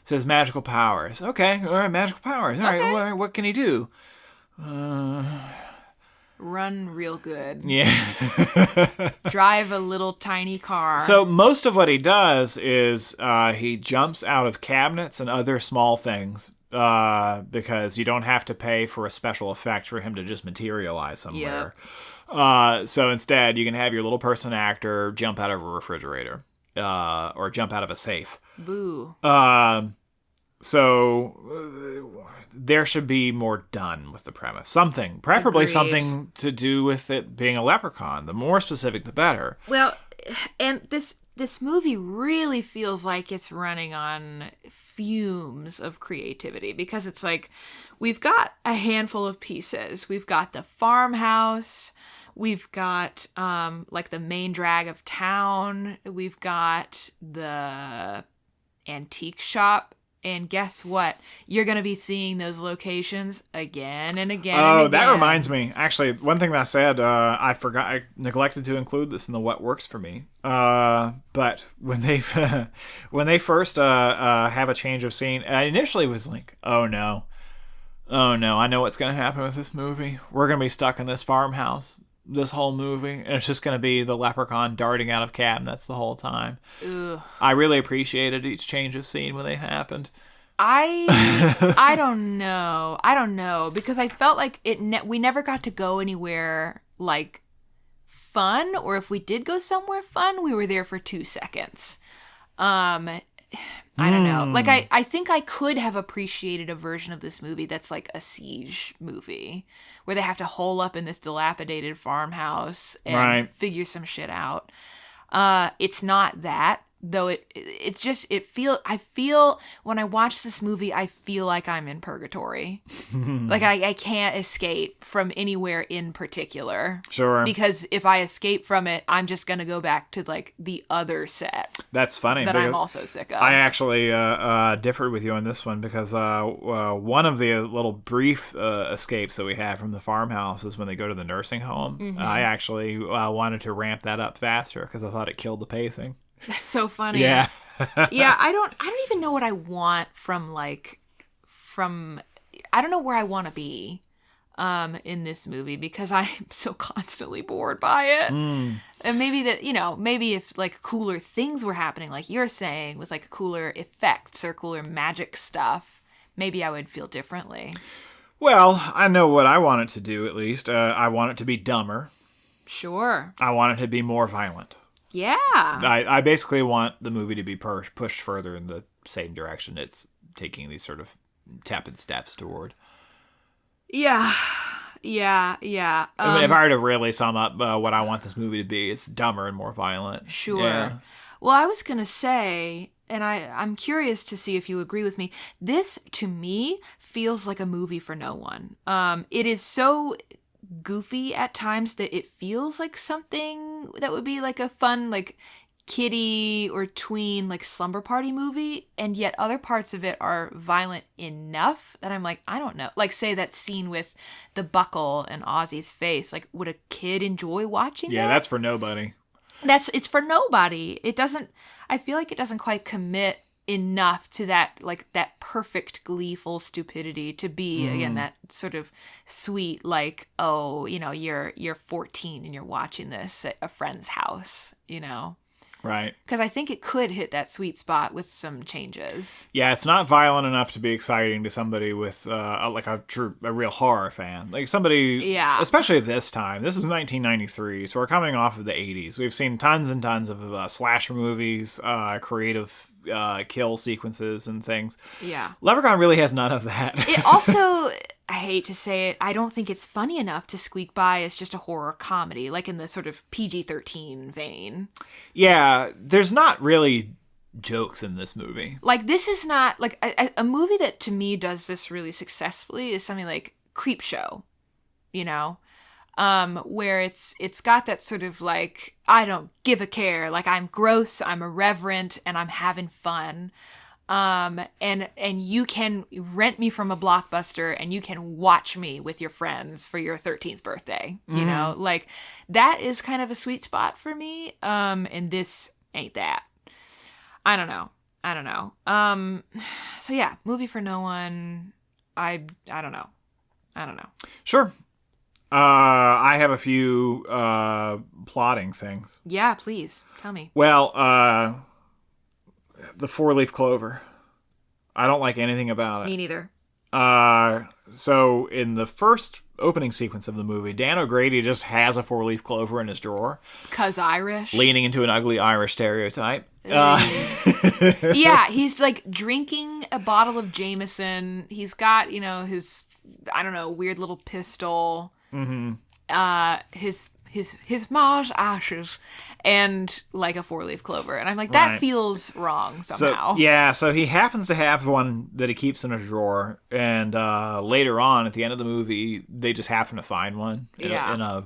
Says magical powers. Okay, all right, magical powers. All right, what can he do? Run real good. Yeah. Drive a little tiny car. So most of what he does is he jumps out of cabinets and other small things because you don't have to pay for a special effect for him to just materialize somewhere. Yep. So instead, you can have your little person actor jump out of a refrigerator or jump out of a safe. Boo. So there should be more done with the premise. Something, preferably Agreed. something to do with it being a leprechaun. The more specific, the better. Well, and this movie really feels like it's running on fumes of creativity, because it's like we've got a handful of pieces. We've got the farmhouse. We've got like the main drag of town. We've got the antique shop. And guess what? You're going to be seeing those locations again and again. Oh, and again. That reminds me. Actually, one thing that I said, I neglected to include this in the what works for me. But when they first have a change of scene, I initially was like, oh no, I know what's going to happen with this movie. We're going to be stuck in this farmhouse this whole movie, and it's just going to be the leprechaun darting out of cabinets the whole time. Ugh. I really appreciated each change of scene when they happened. I don't know, because I felt like we never got to go anywhere like fun, or if we did go somewhere fun, we were there for 2 seconds. I don't know. Like, I think I could have appreciated a version of this movie that's like a siege movie, where they have to hole up in this dilapidated farmhouse and figure some shit out. It's not that, though. I feel when I watch this movie, I feel like I'm in purgatory. Like I can't escape from anywhere in particular. Sure. Because if I escape from it, I'm just going to go back to like the other set. That's funny. That I'm also sick of. I actually differed with you on this one, because one of the little brief escapes that we have from the farmhouse is when they go to the nursing home. Mm-hmm. I actually wanted to ramp that up faster because I thought it killed the pacing. That's so funny. Yeah. Yeah, I don't even know what I want from I don't know where I want to be. in this movie because I'm so constantly bored by it. And maybe that, maybe if like cooler things were happening, like you're saying, with like cooler effects or cooler magic stuff, maybe I would feel differently. Well, I know what I want it to do, at least. I want it to be dumber. Sure. I want it to be more violent. Yeah. I basically want the movie to be pushed further in the same direction it's taking these sort of tepid steps toward. Yeah. I mean, if I were to really sum up what I want this movie to be, it's dumber and more violent. Sure. Yeah. Well, I was going to say, and I'm curious to see if you agree with me, this, to me, feels like a movie for no one. It is so goofy at times that it feels like something that would be like a fun, like, kiddie or tween, like, slumber party movie, and yet other parts of it are violent enough that I'm like, I don't know. Like, say that scene with the buckle and Ozzy's face. Like, would a kid enjoy watching that? Yeah, that's for nobody. It's for nobody. I feel like it doesn't quite commit enough to that, like, that perfect gleeful stupidity to be, again, that sort of sweet, like, oh, you're 14 and you're watching this at a friend's house, Right. Because I think it could hit that sweet spot with some changes. Yeah, it's not violent enough to be exciting to somebody with a real horror fan. Like somebody, especially this time. This is 1993, so we're coming off of the 80s. We've seen tons and tons of slasher movies, creative kill sequences and things. Yeah. Leprechaun really has none of that. It also, I hate to say it, I don't think it's funny enough to squeak by as just a horror comedy, like in the sort of PG-13 vein. Yeah, there's not really jokes in this movie. Like, this is not, like, a movie that to me does this really successfully is something like Creepshow, where it's got that sort of, like, I don't give a care, like, I'm gross, I'm irreverent, and I'm having fun. And you can rent me from a Blockbuster and you can watch me with your friends for your 13th birthday, like that is kind of a sweet spot for me. And this ain't that. I don't know. So yeah, movie for no one. I don't know. Sure. I have a few, plotting things. Yeah, please tell me. Well, the 4-leaf clover. I don't like anything about it. Me neither. So in the first opening sequence of the movie, Dan O'Grady just has a 4-leaf clover in his drawer. 'Cause Irish. Leaning into an ugly Irish stereotype. Yeah, he's like drinking a bottle of Jameson. He's got, his, I don't know, weird little pistol. Mm-hmm. His Mars ashes. And like a 4-leaf clover. And I'm like, that feels wrong somehow. So he happens to have one that he keeps in his drawer. And later on, at the end of the movie, they just happen to find one in a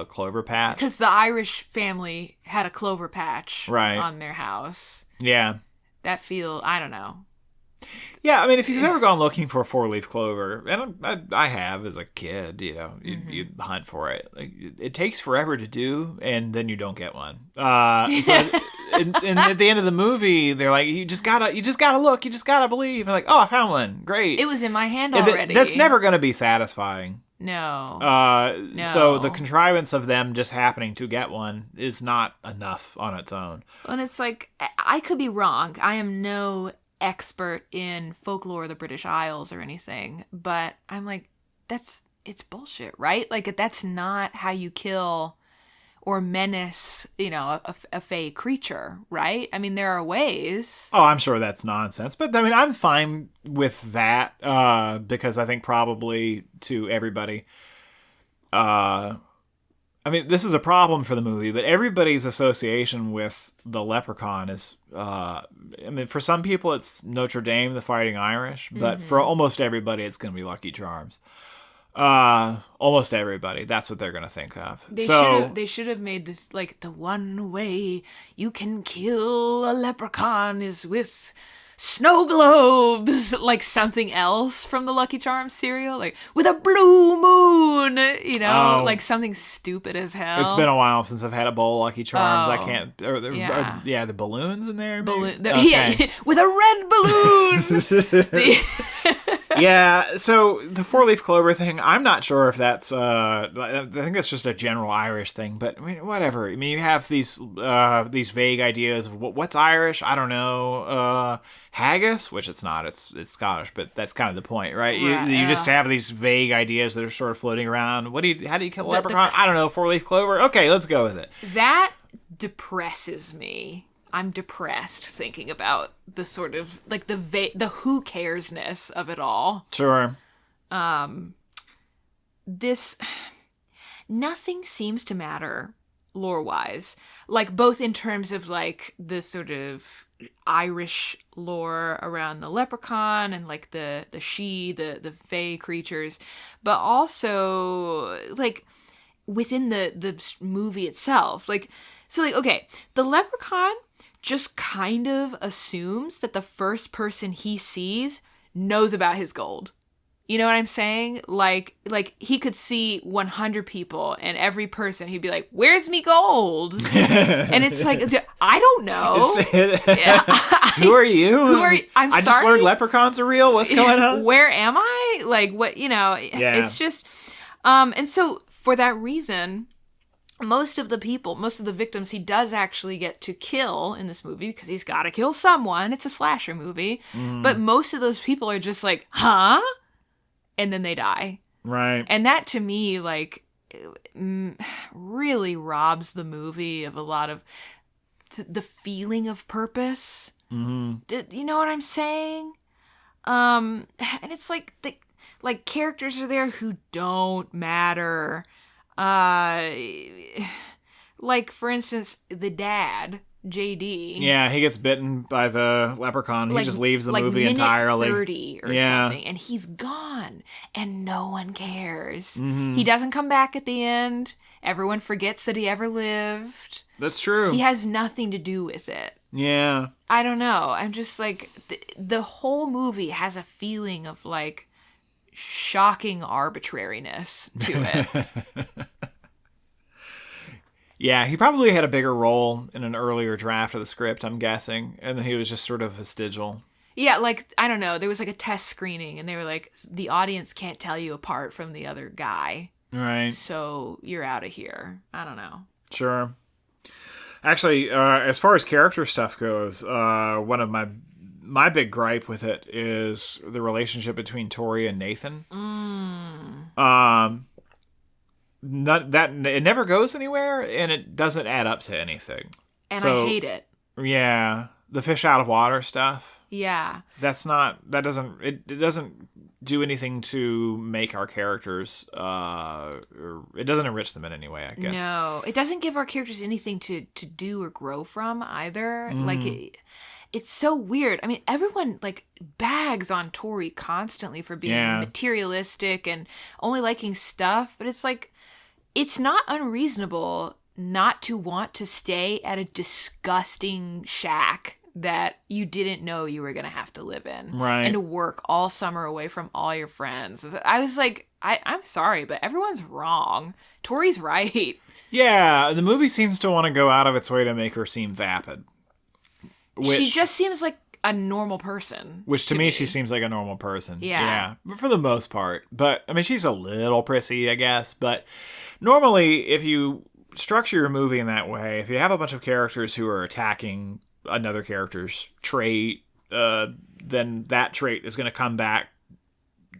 clover patch. Because the Irish family had a clover patch on their house. Yeah. I don't know. Yeah, I mean, if you've ever gone looking for a 4-leaf clover, and I have as a kid, you hunt for it. Like, it takes forever to do, and then you don't get one. And at the end of the movie, they're like, you just gotta look, you just gotta believe. And like, oh, I found one, great. It was in my hand already. That's never gonna be satisfying. No. No. So the contrivance of them just happening to get one is not enough on its own. And it's like, I could be wrong. I am no expert in folklore of the British Isles or anything, but I'm like, it's bullshit, right? Like, that's not how you kill or menace, a fey creature, right? I mean, there are ways. Oh, I'm sure that's nonsense, but I mean, I'm fine with that, because I think probably to everybody, I mean, this is a problem for the movie, but everybody's association with the Leprechaun is, I mean, for some people it's Notre Dame, the Fighting Irish, but for almost everybody it's going to be Lucky Charms. Almost everybody, that's what they're going to think of. They should have made this, like, the one way you can kill a leprechaun is with snow globes, like something else from the Lucky Charms cereal, like with a blue moon, like something stupid as hell. It's been a while since I've had a bowl of Lucky Charms. I can't. The balloons in there. Yeah, with a red balloon. Yeah, so the four-leaf clover thing, I'm not sure if that's, I think that's just a general Irish thing, but I mean, whatever. I mean, you have these vague ideas of what's Irish, I don't know, haggis, which it's not, it's Scottish, but that's kind of the point, right? You just have these vague ideas that are sort of floating around. How do you kill a leprechaun? I don't know, four-leaf clover? Okay, let's go with it. That depresses me. I'm depressed thinking about the sort of like the who caresness of it all. Sure. This nothing seems to matter lore wise, like both in terms of like the sort of Irish lore around the leprechaun and like the fae creatures, but also like within the movie itself. Like, so like, okay, the leprechaun just kind of assumes that the first person he sees knows about his gold. You know what I'm saying? Like he could see 100 people and every person he'd be like, "Where's me gold?" And it's like, I don't know. Who are you? I'm sorry. I just learned leprechauns are real. What's going on? Where am I? Like, what, you know, it's just, and so for that reason, most of the victims he does actually get to kill in this movie because he's got to kill someone. It's a slasher movie. But most of those people are just like, huh? And then they die. Right. And that to me, like, really robs the movie of a lot of the feeling of purpose. You know what I'm saying? And it's like, characters are there who don't matter. Like for instance, the dad, JD. Yeah, he gets bitten by the leprechaun. He just leaves the movie entirely. 30 or something, and he's gone, and no one cares. He doesn't come back at the end. Everyone forgets that he ever lived. That's true. He has nothing to do with it. Yeah. I don't know. I'm just like, the whole movie has a feeling of like shocking arbitrariness to it. Yeah, he probably had a bigger role in an earlier draft of the script, I'm guessing, and he was just sort of vestigial. Yeah, like, I don't know, there was like a test screening, and they were like, the audience can't tell you apart from the other guy. Right. So you're out of here. I don't know. Sure. Actually, as far as character stuff goes, one of my big gripe with it is the relationship between Tori and Nathan. It never goes anywhere, and it doesn't add up to anything. And I hate it. Yeah, the fish out of water stuff. Yeah. It doesn't do anything to make our characters, or it doesn't enrich them in any way, I guess. No, it doesn't give our characters anything to do or grow from either. Like, it's so weird. I mean, everyone like bags on Tori constantly for being materialistic and only liking stuff, but it's like, it's not unreasonable not to want to stay at a disgusting shack that you didn't know you were going to have to live in. Right. And to work all summer away from all your friends. I was like, I'm sorry, but everyone's wrong. Tori's right. Yeah, the movie seems to want to go out of its way to make her seem vapid. She just seems like a normal person. Which to me, she seems like a normal person. Yeah. For the most part. But, I mean, she's a little prissy, I guess. But normally, if you structure your movie in that way, if you have a bunch of characters who are attacking another character's trait, then that trait is going to come back.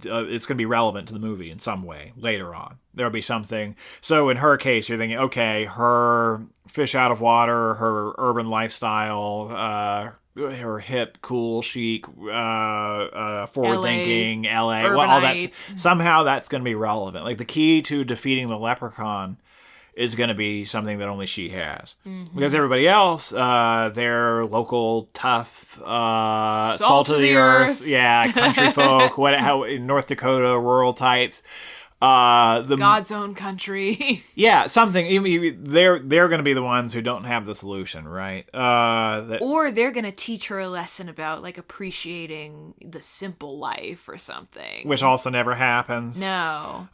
It's going to be relevant to the movie in some way later on. There'll be something. So in her case, you're thinking, okay, her fish out of water, her urban lifestyle, her hip, cool, chic, forward-thinking, LA, well, all that. Somehow that's going to be relevant. Like the key to defeating the leprechaun is going to be something that only she has. Because everybody else, they're local, tough, salt of the earth. Yeah, country folk, North Dakota, rural types. God's own country. Yeah, something. They're going to be the ones who don't have the solution, right? Or they're going to teach her a lesson about like appreciating the simple life or something. Which also never happens. No.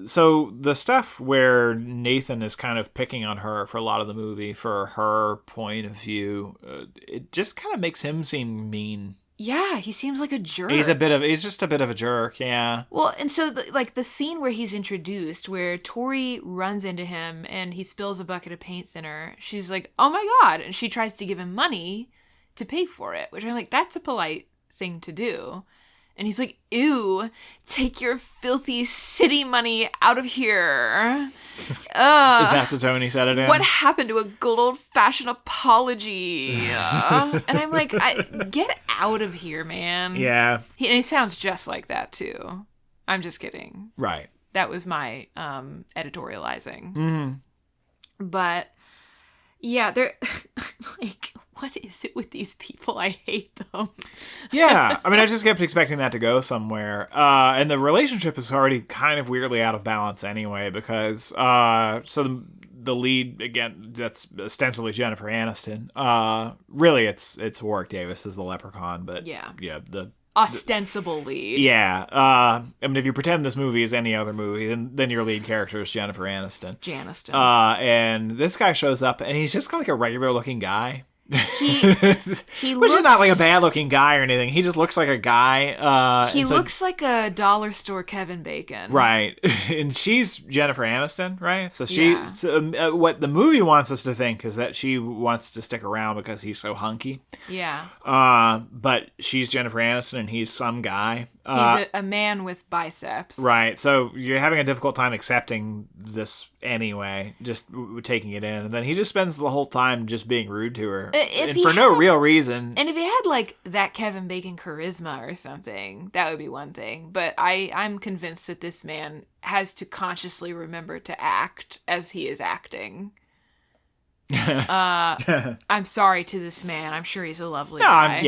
So the stuff where Nathan is kind of picking on her for a lot of the movie, for her point of view, it just kind of makes him seem mean Yeah, he seems like a jerk. He's just a bit of a jerk, yeah. Well, and so the scene where he's introduced, where Tori runs into him and he spills a bucket of paint thinner, she's like, "Oh my God," and she tries to give him money to pay for it, which I'm like, that's a polite thing to do. And he's like, "Ew, take your filthy city money out of here." Is that the tone he said it in? What happened to a good old-fashioned apology? And I'm like, get out of here, man. Yeah. And he sounds just like that, too. I'm just kidding. Right. That was my editorializing. Mm-hmm. But, yeah, they're like, what is it with these people? I hate them. Yeah. I mean, I just kept expecting that to go somewhere. And the relationship is already kind of weirdly out of balance anyway, because so the lead, again, that's ostensibly Jennifer Aniston. Really, it's Warwick Davis as the Leprechaun, but yeah, the ostensible lead. Yeah. I mean, if you pretend this movie is any other movie, then your lead character is Jennifer Aniston. And this guy shows up, and he's just kind of like a regular looking guy. He which is not like a bad looking guy or anything. He just looks like a guy. He looks like a dollar store Kevin Bacon. Right. And she's Jennifer Aniston, right? So what the movie wants us to think is that she wants to stick around because he's so hunky. Yeah. But she's Jennifer Aniston and he's some guy. He's a man with biceps. Right. So you're having a difficult time accepting this anyway, just taking it in. And then he just spends the whole time just being rude to her. For no real reason. And if he had, like, that Kevin Bacon charisma or something, that would be one thing. But I'm convinced that this man has to consciously remember to act as he is acting. I'm sorry to this man. I'm sure he's a lovely guy.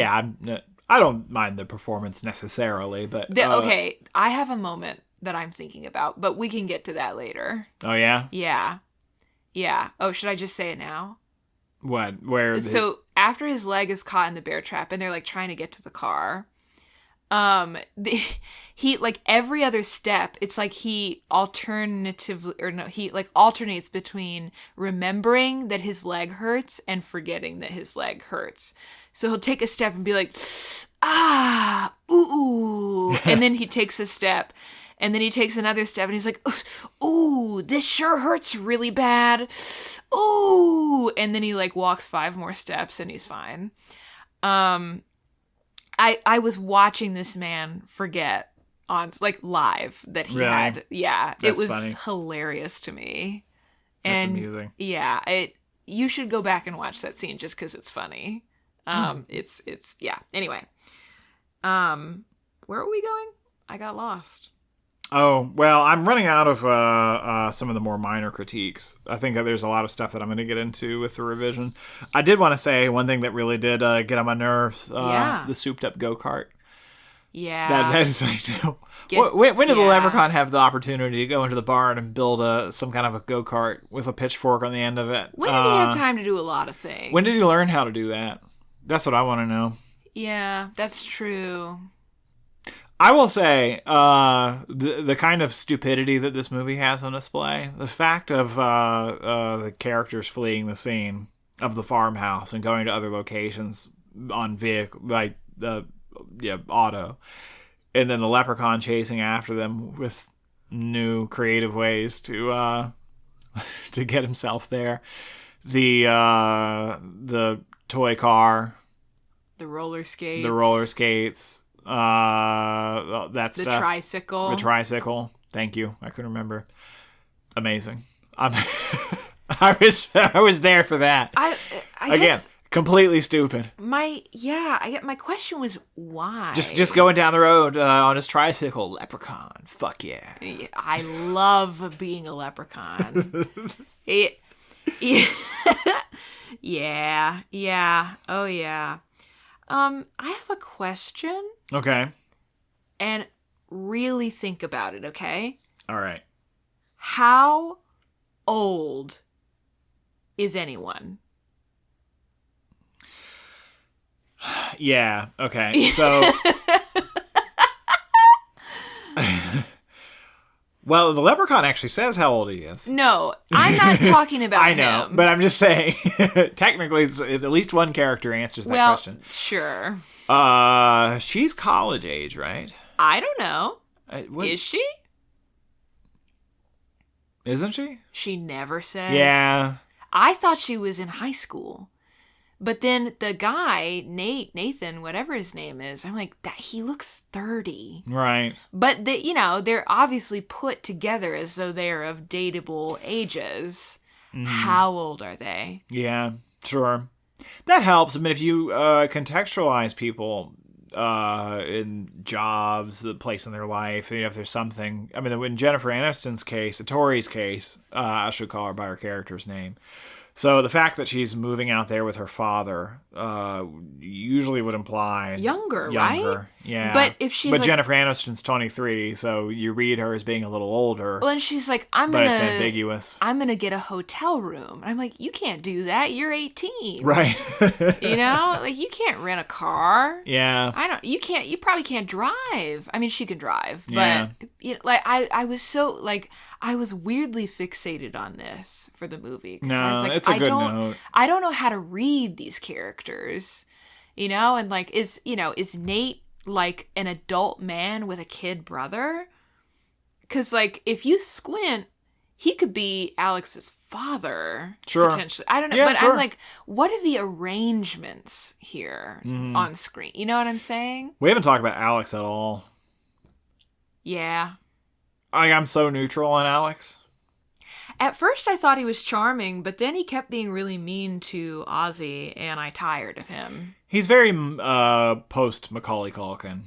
I don't mind the performance necessarily, but... okay, I have a moment that I'm thinking about, but we can get to that later. Oh, yeah? Yeah. Yeah. Oh, should I just say it now? What? Where? So after his leg is caught in the bear trap and they're like trying to get to the car, he like every other step, it's like he alternates between remembering that his leg hurts and forgetting that his leg hurts. So he'll take a step and be like, ooh, and then he takes a step. And then he takes another step and he's like, ooh, this sure hurts really bad. Ooh. And then he like walks 5 more steps and he's fine. I was watching this man forget on like live that he had. Yeah. It was funny. Hilarious to me. That's amusing. Yeah. You should go back and watch that scene just because it's funny. It's yeah. Anyway. Where are we going? I got lost. Oh, well, I'm running out of some of the more minor critiques. I think that there's a lot of stuff that I'm going to get into with the revision. I did want to say one thing that really did get on my nerves, the souped-up go-kart. Yeah. That is like, when did the Leprechaun have the opportunity to go into the barn and build some kind of a go-kart with a pitchfork on the end of it? When did he have time to do a lot of things? When did he learn how to do that? That's what I want to know. Yeah, that's true. I will say, the kind of stupidity that this movie has on display, the fact of the characters fleeing the scene of the farmhouse and going to other locations on vehicle, like auto, and then the Leprechaun chasing after them with new creative ways to get himself there. The toy car, the roller skates. That stuff. The tricycle. Thank you. I couldn't remember. Amazing. I was there for that. I Again, guess completely stupid. My question was why? Just going down the road on his tricycle, Leprechaun. Fuck yeah. I love being a leprechaun. Yeah. Oh yeah. I have a question. Okay. And really think about it, okay? All right. How old is anyone? Yeah, okay. So well, the Leprechaun actually says how old he is. No, I'm not talking about I know, him. But I'm just saying, technically, at least one character answers that question. Sure. She's college age, right? I don't know. What, Is she? isn't she? She never says. Yeah. I thought she was in high school. But then the guy, Nathan, whatever his name is, I'm like, that he looks 30. Right. But they're obviously put together as though they are of dateable ages. How old are they? Yeah, sure. That helps. I mean, if you contextualize people in jobs, the place in their life, if there's something. I mean, in Jennifer Aniston's case, Tori's case, I should call her by her character's name. So the fact that she's moving out there with her father usually would imply Younger, right? Yeah. But if she's but like, Jennifer Aniston's 23, so you read her as being a little older. well, and she's like, But it's ambiguous. I'm gonna get a hotel room. I'm like, you can't do that. You're 18, Right. You know, like you can't rent a car. Yeah. You probably can't drive. I mean, she can drive, Yeah. but like I was so like I was weirdly fixated on this for the movie. 'Cause I was No, like, it's a good note. I don't know how to read these characters, and like is Nate like an adult man with a kid brother? Because like if you squint, he could be Alex's father, Sure. potentially. I don't know, Yeah, but sure. I'm like, what are the arrangements here on screen? You know what I'm saying? We haven't talked about Alex at all. Yeah. I'm so neutral on Alex. At first, I thought he was charming, but then he kept being really mean to Ozzy, and I tired of him. He's very post Macaulay Culkin.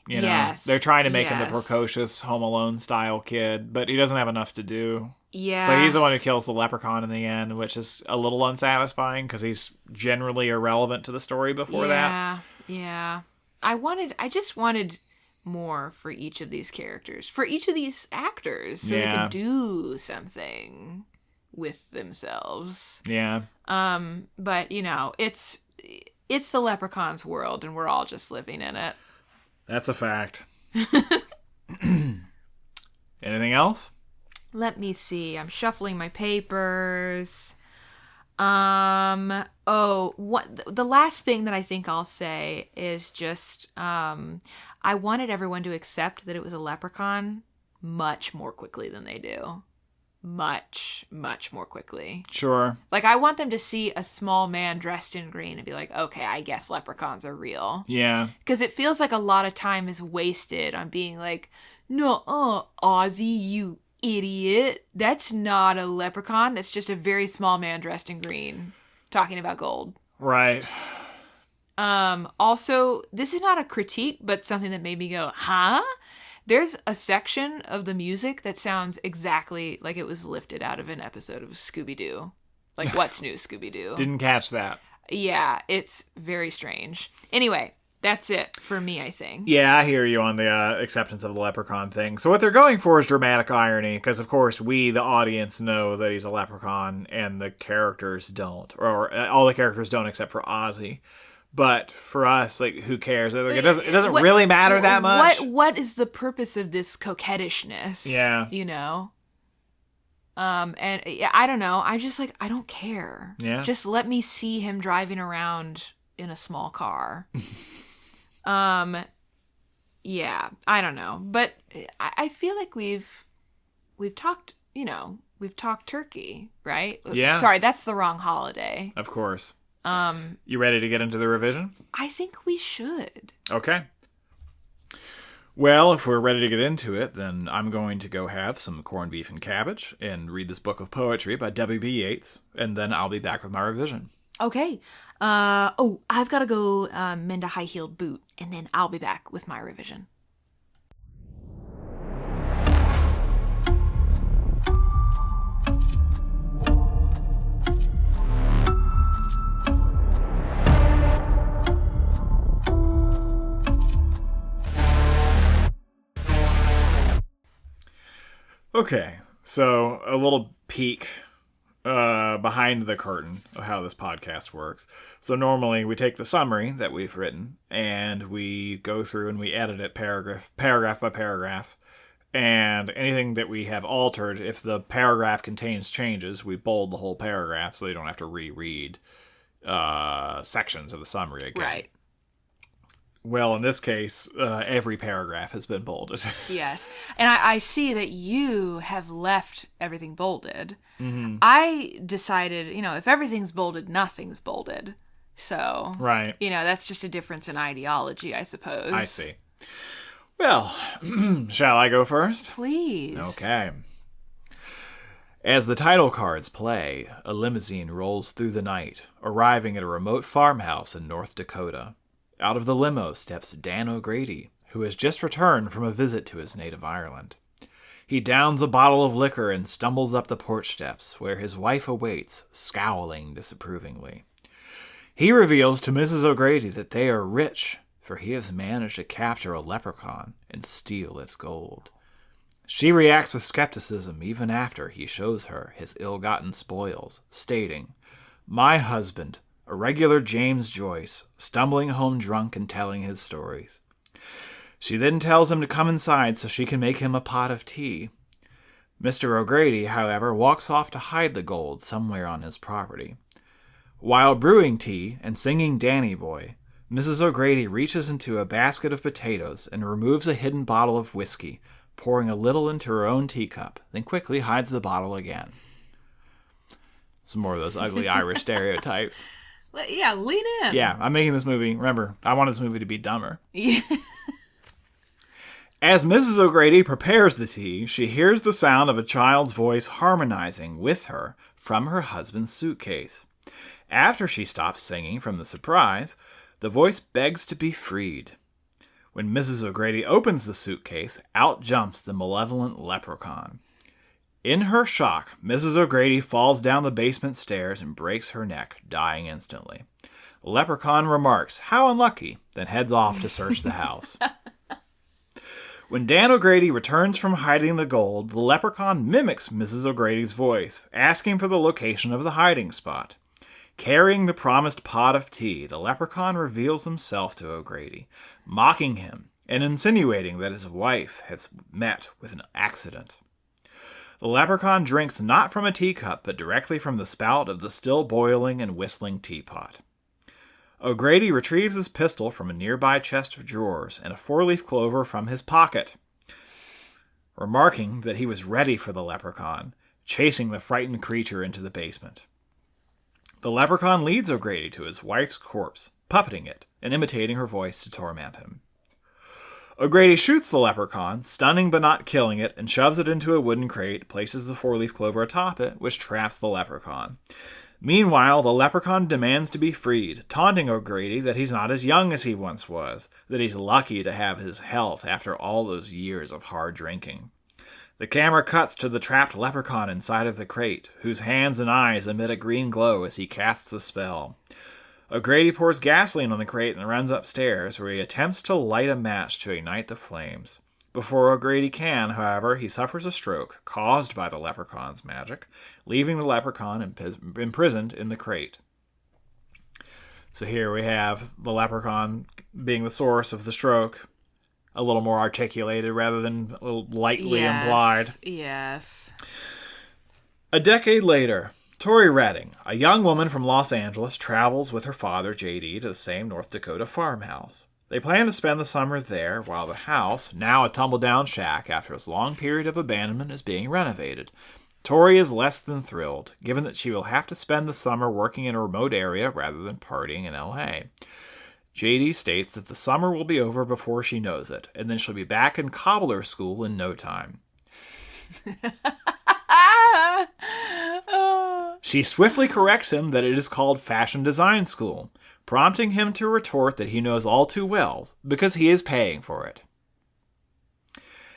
You know, Yes. they're trying to make him the Yes. precocious Home Alone style kid, but he doesn't have enough to do. Yeah. So he's the one who kills the leprechaun in the end, which is a little unsatisfying because he's generally irrelevant to the story before that. Yeah. I just wanted more for each of these characters, for each of these actors, so they could do something with themselves. Yeah. But it's the Leprechaun's world, and we're all just living in it. That's a fact. Anything else? Let me see. I'm shuffling my papers. The last thing that I think I'll say is just I wanted everyone to accept that it was a leprechaun much more quickly than they do. Much, much more quickly. Sure. Like, I want them to see a small man dressed in green and be like, okay, I guess leprechauns are real. Yeah. Because it feels like a lot of time is wasted on being like, Ozzy, you idiot. That's not a leprechaun. That's just a very small man dressed in green talking about gold. Right. Also, this is not a critique, but something that made me go, huh? There's a section of the music that sounds exactly like it was lifted out of an episode of Scooby-Doo. Like, What's New, Scooby-Doo? Didn't catch that. Yeah, it's very strange. Anyway, that's it for me, I think. Yeah, I hear you on the acceptance of the leprechaun thing. So what they're going for is dramatic irony, because of course we, the audience, know that he's a leprechaun, and the characters don't, or all the characters don't except for Ozzy. But for us, like, who cares? Like, it doesn't really matter that much. What is the purpose of this coquettishness? Yeah. And yeah, I don't know. I just I don't care. Yeah. Just let me see him driving around in a small car. Yeah, I don't know. But I feel like we've talked, we've talked turkey, right? Yeah. Sorry, that's the wrong holiday. Of course. You ready to get into the revision? I think we should. Okay. Well, if we're ready to get into it, then I'm going to go have some corned beef and cabbage and read this book of poetry by W.B. Yeats, and then I'll be back with my revision. Okay. I've got to go mend a high-heeled boot, and then I'll be back with my revision. Okay, so a little peek behind the curtain of how this podcast works. So normally we take the summary that we've written and we go through and we edit it paragraph by paragraph. And anything that we have altered, if the paragraph contains changes, we bold the whole paragraph so they don't have to reread sections of the summary again. Right. Well, in this case, every paragraph has been bolded. Yes. And I see that you have left everything bolded. Mm-hmm. I decided, if everything's bolded, nothing's bolded. So, Right. That's just a difference in ideology, I suppose. I see. Well, shall I go first? Please. Okay. As the title cards play, a limousine rolls through the night, arriving at a remote farmhouse in North Dakota. Out of the limo steps Dan O'Grady, who has just returned from a visit to his native Ireland. He downs a bottle of liquor and stumbles up the porch steps, where his wife awaits, scowling disapprovingly. He reveals to Mrs. O'Grady that they are rich, for he has managed to capture a leprechaun and steal its gold. She reacts with skepticism even after he shows her his ill-gotten spoils, stating, "My husband, a regular James Joyce, stumbling home drunk and telling his stories." She then tells him to come inside so she can make him a pot of tea. Mr. O'Grady, however, walks off to hide the gold somewhere on his property. While brewing tea and singing Danny Boy, Mrs. O'Grady reaches into a basket of potatoes and removes a hidden bottle of whiskey, pouring a little into her own teacup, then quickly hides the bottle again. Some more of those ugly Irish stereotypes. Yeah, lean in. Yeah, I'm making this movie. Remember, I wanted this movie to be dumber. Yeah. As Mrs. O'Grady prepares the tea, she hears the sound of a child's voice harmonizing with her from her husband's suitcase. After she stops singing from the surprise, the voice begs to be freed. When Mrs. O'Grady opens the suitcase, out jumps the malevolent leprechaun. In her shock, Mrs. O'Grady falls down the basement stairs and breaks her neck, dying instantly. The leprechaun remarks, "How unlucky," then heads off to search the house. When Dan O'Grady returns from hiding the gold, the leprechaun mimics Mrs. O'Grady's voice, asking for the location of the hiding spot. Carrying the promised pot of tea, the leprechaun reveals himself to O'Grady, mocking him and insinuating that his wife has met with an accident. The leprechaun drinks not from a teacup, but directly from the spout of the still boiling and whistling teapot. O'Grady retrieves his pistol from a nearby chest of drawers and a four-leaf clover from his pocket, remarking that he was ready for the leprechaun, chasing the frightened creature into the basement. The leprechaun leads O'Grady to his wife's corpse, puppeting it and imitating her voice to torment him. O'Grady shoots the leprechaun, stunning but not killing it, and shoves it into a wooden crate, places the four-leaf clover atop it, which traps the leprechaun. Meanwhile, the leprechaun demands to be freed, taunting O'Grady that he's not as young as he once was, that he's lucky to have his health after all those years of hard drinking. The camera cuts to the trapped leprechaun inside of the crate, whose hands and eyes emit a green glow as he casts a spell. O'Grady pours gasoline on the crate and runs upstairs, where he attempts to light a match to ignite the flames. Before O'Grady can, however, he suffers a stroke caused by the leprechaun's magic, leaving the leprechaun imprisoned in the crate. So here we have the leprechaun being the source of the stroke, a little more articulated rather than lightly implied. Yes. A decade later, Tori Redding, a young woman from Los Angeles, travels with her father, J.D., to the same North Dakota farmhouse. They plan to spend the summer there while the house, now a tumble-down shack after its long period of abandonment, is being renovated. Tori is less than thrilled, given that she will have to spend the summer working in a remote area rather than partying in L.A. J.D. states that the summer will be over before she knows it, and then she'll be back in cobbler school in no time. She swiftly corrects him that it is called fashion design school, prompting him to retort that he knows all too well, because he is paying for it.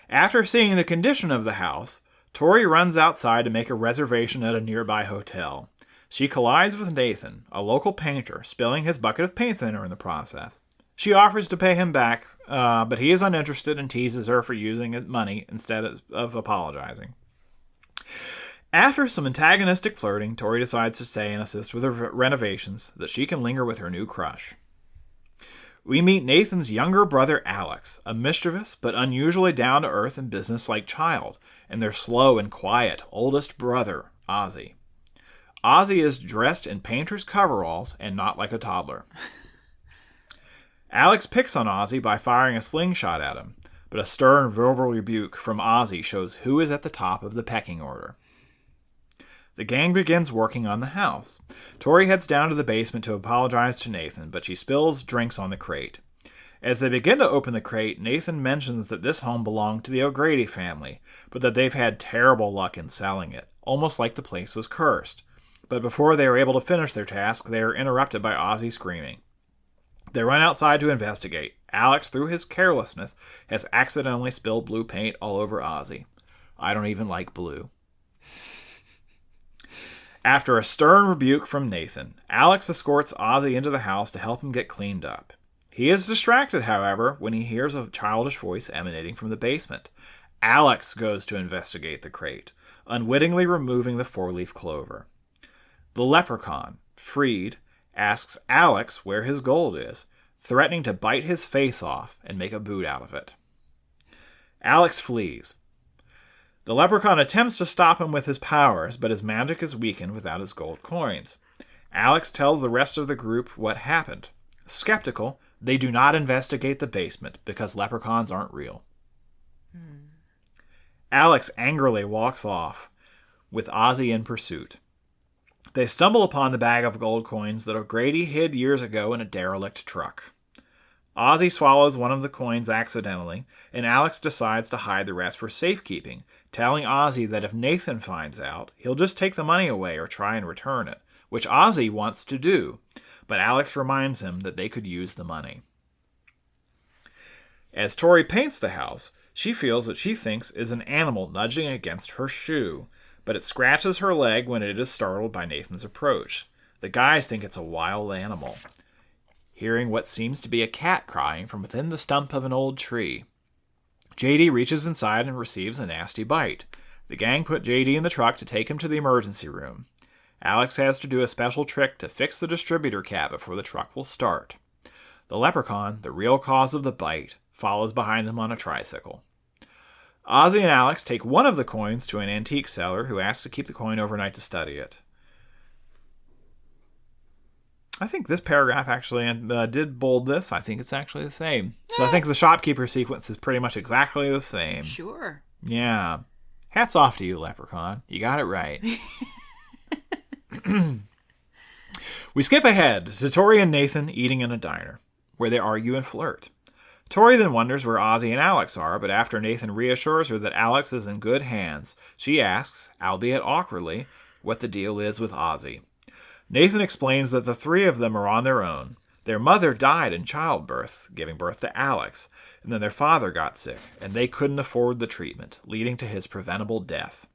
After seeing the condition of the house, Tori runs outside to make a reservation at a nearby hotel. She collides with Nathan, a local painter, spilling his bucket of paint thinner in the process. She offers to pay him back, but he is uninterested and teases her for using money instead of apologizing. After some antagonistic flirting, Tori decides to stay and assist with her renovations so that she can linger with her new crush. We meet Nathan's younger brother, Alex, a mischievous but unusually down-to-earth and businesslike child, and their slow and quiet oldest brother, Ozzy. Ozzy is dressed in painter's coveralls and not like a toddler. Alex picks on Ozzy by firing a slingshot at him, but a stern verbal rebuke from Ozzy shows who is at the top of the pecking order. The gang begins working on the house. Tori heads down to the basement to apologize to Nathan, but she spills drinks on the crate. As they begin to open the crate, Nathan mentions that this home belonged to the O'Grady family, but that they've had terrible luck in selling it, almost like the place was cursed. But before they are able to finish their task, they are interrupted by Ozzy screaming. They run outside to investigate. Alex, through his carelessness, has accidentally spilled blue paint all over Ozzy. I don't even like blue. After a stern rebuke from Nathan, Alex escorts Ozzy into the house to help him get cleaned up. He is distracted, however, when he hears a childish voice emanating from the basement. Alex goes to investigate the crate, unwittingly removing the four-leaf clover. The leprechaun, freed, asks Alex where his gold is, threatening to bite his face off and make a boot out of it. Alex flees. The leprechaun attempts to stop him with his powers, but his magic is weakened without his gold coins. Alex tells the rest of the group what happened. Skeptical, they do not investigate the basement because leprechauns aren't real. Alex angrily walks off, with Ozzy in pursuit. They stumble upon the bag of gold coins that O'Grady hid years ago in a derelict truck. Ozzy swallows one of the coins accidentally, and Alex decides to hide the rest for safekeeping, telling Ozzy that if Nathan finds out, he'll just take the money away or try and return it, which Ozzy wants to do, but Alex reminds him that they could use the money. As Tori paints the house, she feels what she thinks is an animal nudging against her shoe, but it scratches her leg when it is startled by Nathan's approach. The guys think it's a wild animal, hearing what seems to be a cat crying from within the stump of an old tree. JD reaches inside and receives a nasty bite. The gang put JD in the truck to take him to the emergency room. Alex has to do a special trick to fix the distributor cap before the truck will start. The leprechaun, the real cause of the bite, follows behind them on a tricycle. Ozzy and Alex take one of the coins to an antique seller who asks to keep the coin overnight to study it. I think this paragraph actually did bold this. I think it's actually the same. So I think the shopkeeper sequence is pretty much exactly the same. Sure. Yeah. Hats off to you, Leprechaun. You got it right. We skip ahead to Tori and Nathan eating in a diner, where they argue and flirt. Tori then wonders where Ozzy and Alex are, but after Nathan reassures her that Alex is in good hands, she asks, albeit awkwardly, what the deal is with Ozzy. Nathan explains that the three of them are on their own. Their mother died in childbirth, giving birth to Alex, and then their father got sick, and they couldn't afford the treatment, leading to his preventable death.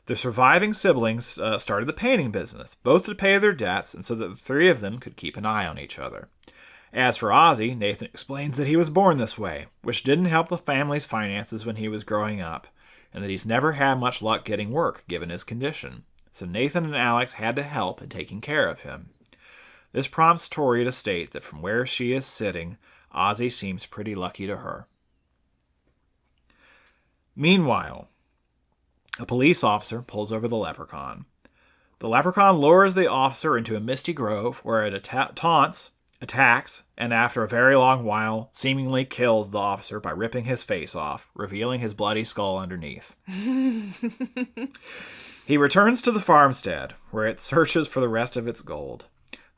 The surviving siblings started the painting business, both to pay their debts and so that the three of them could keep an eye on each other. As for Ozzy, Nathan explains that he was born this way, which didn't help the family's finances when he was growing up, and that he's never had much luck getting work given his condition. So Nathan and Alex had to help in taking care of him. This prompts Tori to state that from where she is sitting, Ozzy seems pretty lucky to her. Meanwhile, a police officer pulls over the leprechaun. The leprechaun lures the officer into a misty grove where it taunts, attacks, and after a very long while, seemingly kills the officer by ripping his face off, revealing his bloody skull underneath. He returns to the farmstead, where it searches for the rest of its gold.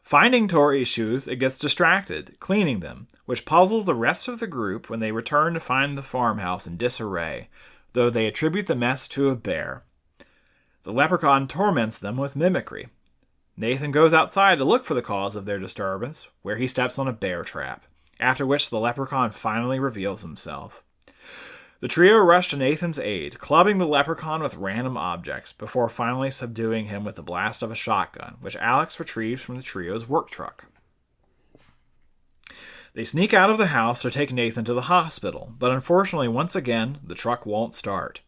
Finding Tori's shoes, it gets distracted, cleaning them, which puzzles the rest of the group when they return to find the farmhouse in disarray, though they attribute the mess to a bear. The leprechaun torments them with mimicry. Nathan goes outside to look for the cause of their disturbance, where he steps on a bear trap, after which the leprechaun finally reveals himself. The trio rush to Nathan's aid, clubbing the leprechaun with random objects, before finally subduing him with the blast of a shotgun, which Alex retrieves from the trio's work truck. They sneak out of the house to take Nathan to the hospital, but unfortunately, once again, the truck won't start.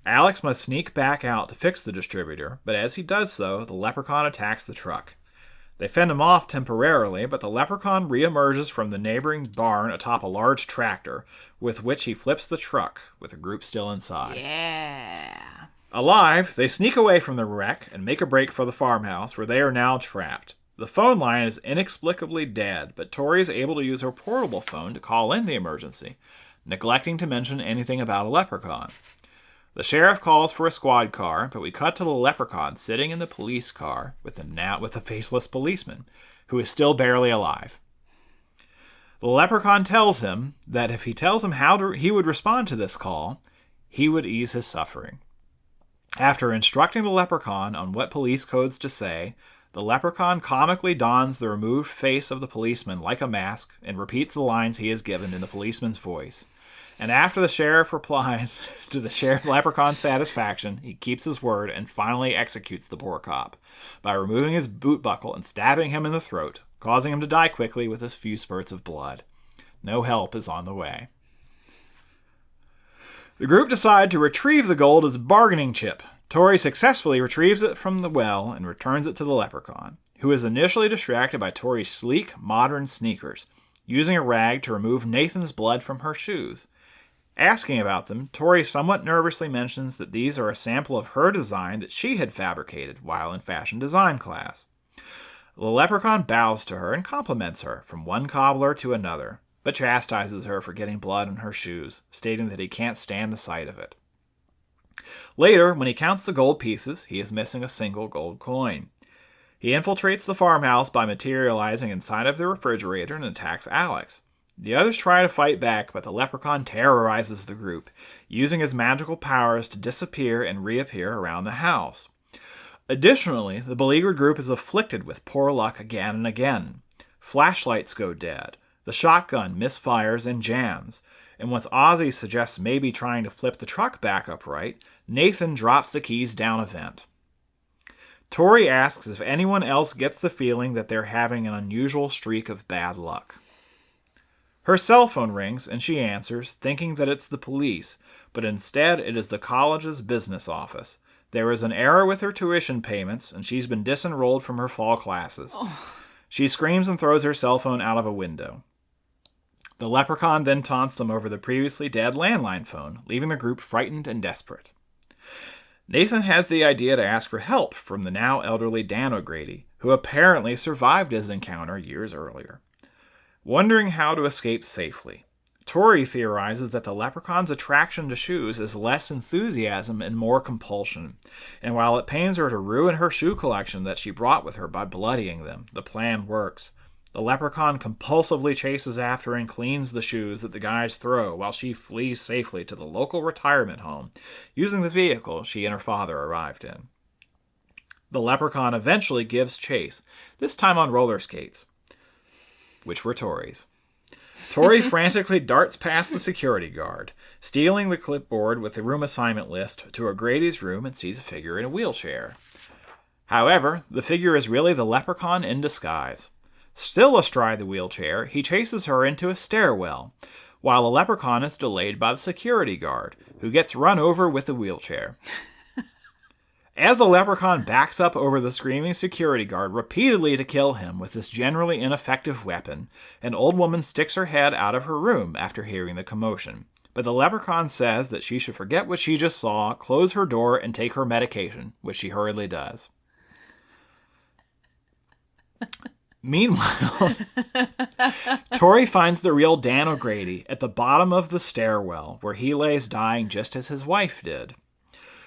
Alex must sneak back out to fix the distributor, but as he does so, the leprechaun attacks the truck. They fend him off temporarily, but the leprechaun reemerges from the neighboring barn atop a large tractor, with which he flips the truck, with the group still inside. Yeah. Alive, they sneak away from the wreck and make a break for the farmhouse, where they are now trapped. The phone line is inexplicably dead, but Tori is able to use her portable phone to call in the emergency, neglecting to mention anything about a leprechaun. The sheriff calls for a squad car, but we cut to the leprechaun sitting in the police car with a faceless policeman, who is still barely alive. The leprechaun tells him that if he tells him how he would respond to this call, he would ease his suffering. After instructing the leprechaun on what police codes to say, the leprechaun comically dons the removed face of the policeman like a mask and repeats the lines he is given in the policeman's voice. And after the sheriff replies to the leprechaun's satisfaction, he keeps his word and finally executes the poor cop by removing his boot buckle and stabbing him in the throat, causing him to die quickly with a few spurts of blood. No help is on the way. The group decide to retrieve the gold as a bargaining chip. Tori successfully retrieves it from the well and returns it to the leprechaun, who is initially distracted by Tori's sleek, modern sneakers, using a rag to remove Nathan's blood from her shoes. Asking about them, Tori somewhat nervously mentions that these are a sample of her design that she had fabricated while in fashion design class. The leprechaun bows to her and compliments her from one cobbler to another, but chastises her for getting blood on her shoes, stating that he can't stand the sight of it. Later, when he counts the gold pieces, he is missing a single gold coin. He infiltrates the farmhouse by materializing inside of the refrigerator and attacks Alex. The others try to fight back, but the leprechaun terrorizes the group, using his magical powers to disappear and reappear around the house. Additionally, the beleaguered group is afflicted with poor luck again and again. Flashlights go dead, the shotgun misfires and jams, and once Ozzy suggests maybe trying to flip the truck back upright, Nathan drops the keys down a vent. Tori asks if anyone else gets the feeling that they're having an unusual streak of bad luck. Her cell phone rings, and she answers, thinking that it's the police, but instead it is the college's business office. There is an error with her tuition payments, and she's been disenrolled from her fall classes. She screams and throws her cell phone out of a window. The leprechaun then taunts them over the previously dead landline phone, leaving the group frightened and desperate. Nathan has the idea to ask for help from the now elderly Dan O'Grady, who apparently survived his encounter years earlier. Wondering how to escape safely, Tori theorizes that the leprechaun's attraction to shoes is less enthusiasm and more compulsion, and while it pains her to ruin her shoe collection that she brought with her by bloodying them, the plan works. The leprechaun compulsively chases after and cleans the shoes that the guys throw while she flees safely to the local retirement home, using the vehicle she and her father arrived in. The leprechaun eventually gives chase, this time on roller skates, which were Tori's. Tori frantically darts past the security guard, stealing the clipboard with the room assignment list to O'Grady's room and sees a figure in a wheelchair. However, the figure is really the leprechaun in disguise. Still astride the wheelchair, he chases her into a stairwell, while the leprechaun is delayed by the security guard, who gets run over with the wheelchair. As the leprechaun backs up over the screaming security guard repeatedly to kill him with this generally ineffective weapon, an old woman sticks her head out of her room after hearing the commotion. But the leprechaun says that she should forget what she just saw, close her door, and take her medication, which she hurriedly does. Meanwhile, Tori finds the real Dan O'Grady at the bottom of the stairwell, where he lays dying just as his wife did.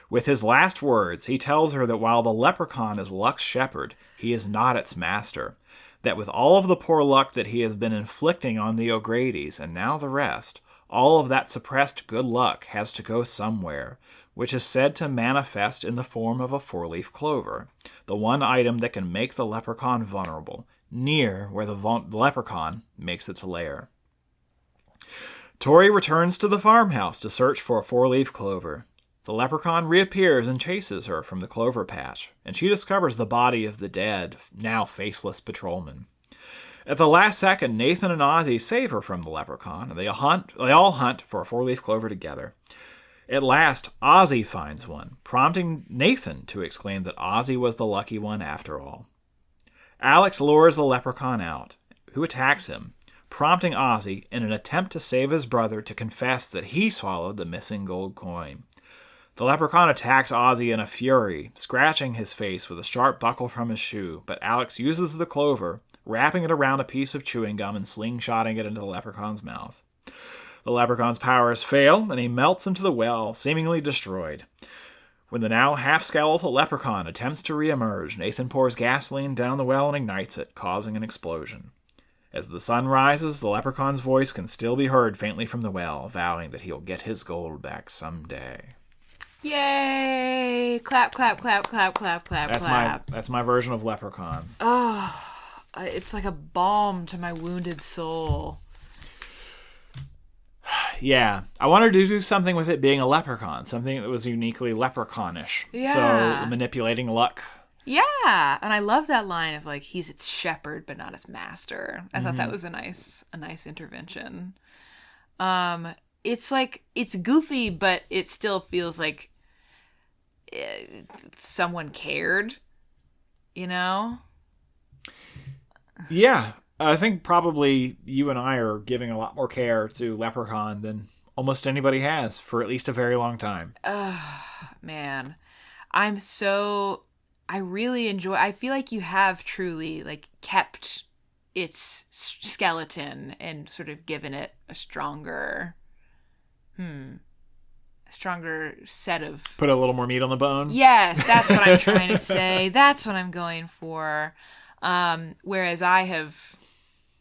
With his last words, he tells her that while the leprechaun is Luck's shepherd, he is not its master. That with all of the poor luck that he has been inflicting on the O'Gradys, and now the rest, all of that suppressed good luck has to go somewhere, which is said to manifest in the form of a four-leaf clover, the one item that can make the leprechaun vulnerable, near where the leprechaun makes its lair. Tori returns to the farmhouse to search for a four-leaf clover. The leprechaun reappears and chases her from the clover patch, and she discovers the body of the dead, now faceless patrolman. At the last second, Nathan and Ozzy save her from the leprechaun, and they all hunt for a four-leaf clover together. At last, Ozzy finds one, prompting Nathan to exclaim that Ozzy was the lucky one after all. Alex lures the leprechaun out, who attacks him, prompting Ozzy, in an attempt to save his brother, to confess that he swallowed the missing gold coin. The leprechaun attacks Ozzy in a fury, scratching his face with a sharp buckle from his shoe, but Alex uses the clover, wrapping it around a piece of chewing gum and slingshotting it into the leprechaun's mouth. The leprechaun's powers fail, and he melts into the well, seemingly destroyed. When the now half-skeletal leprechaun attempts to re-emerge, Nathan pours gasoline down the well and ignites it, causing an explosion. As the sun rises, the leprechaun's voice can still be heard faintly from the well, vowing that he'll get his gold back someday. Yay! Clap, clap, clap, clap, clap, clap, clap. That's my version of Leprechaun. Oh, it's like a balm to my wounded soul. Yeah. I wanted to do something with it being a leprechaun, something that was uniquely leprechaunish. Yeah. So, manipulating luck. Yeah, and I love that line of like he's its shepherd but not its master. I thought that was a nice intervention. It's like it's goofy, but it still feels like someone cared, you know? Yeah, I think probably you and I are giving a lot more care to Leprechaun than almost anybody has for at least a very long time. Man, I really enjoy. I feel like you have truly like kept its skeleton and sort of given it a stronger set of. Put a little more meat on the bone. Yes, that's what I'm trying to say. That's what I'm going for. Whereas I have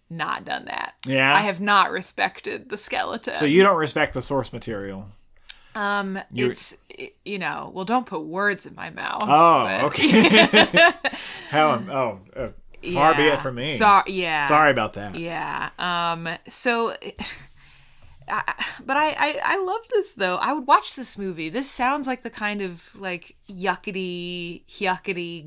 not done that. Yeah. I have not respected the skeleton. So you don't respect the source material. It's, well, don't put words in my mouth. Oh, but... okay. Far be it from me. Sorry about that. Yeah. So, but I love this though. I would watch this movie. This sounds like the kind of like yuckety,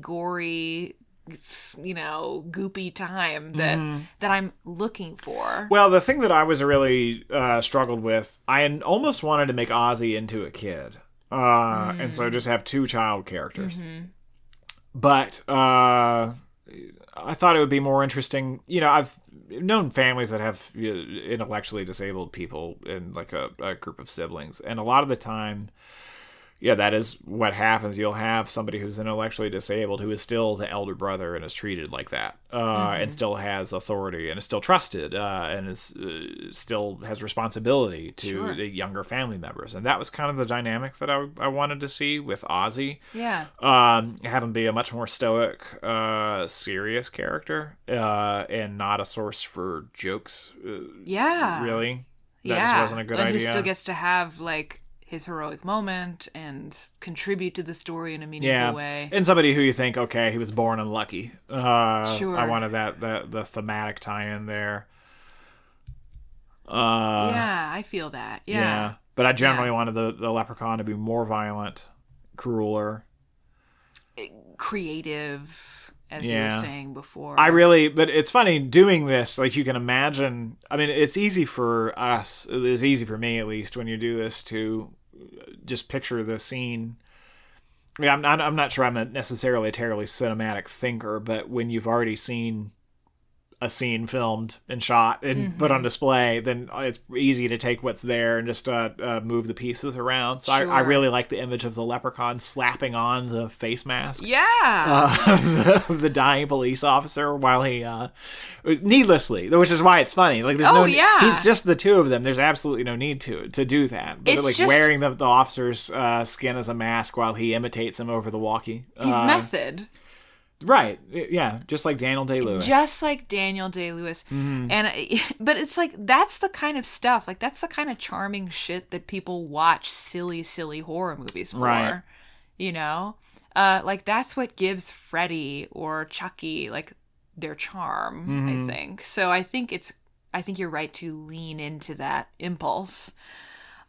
gory, goopy time that I'm looking for. Well, the thing that I was really struggled with, I almost wanted to make Ozzy into a kid, and so just have two child characters. Mm-hmm. But I thought it would be more interesting. I've known families that have intellectually disabled people in like a group of siblings, and a lot of the time, yeah, that is what happens. You'll have somebody who's intellectually disabled who is still the elder brother and is treated like that, and still has authority and is still trusted, and is still has responsibility to the younger family members. And that was kind of the dynamic that I wanted to see with Ozzy. Yeah. Have him be a much more stoic, serious character, and not a source for jokes. Really. That just wasn't a good idea. And who still gets to have like his heroic moment and contribute to the story in a meaningful way. And somebody who you think, okay, he was born unlucky. Sure. I wanted the thematic tie-in there. I feel that. Yeah. But I generally wanted the leprechaun to be more violent, crueler. Creative, as you were saying before. But it's funny doing this, like you can imagine, I mean, it's easy for us, it was easy for me at least when you do this to just picture the scene. Yeah, I'm not sure I'm necessarily a terribly cinematic thinker, but when you've already seen a scene filmed and shot and put on display, then it's easy to take what's there and just move the pieces around. So I really like the image of the leprechaun slapping on the face mask. Yeah. Of the dying police officer while he, needlessly, which is why it's funny. Like, there's he's just the two of them. There's absolutely no need to do that. But it's wearing the officer's skin as a mask while he imitates him over the walkie. He's method. Right, yeah, just like Daniel Day-Lewis. Mm-hmm. But it's like, that's the kind of stuff, like that's the kind of charming shit that people watch silly horror movies for, right. Like that's what gives Freddy or Chucky like their charm, I think. So I think you're right to lean into that impulse.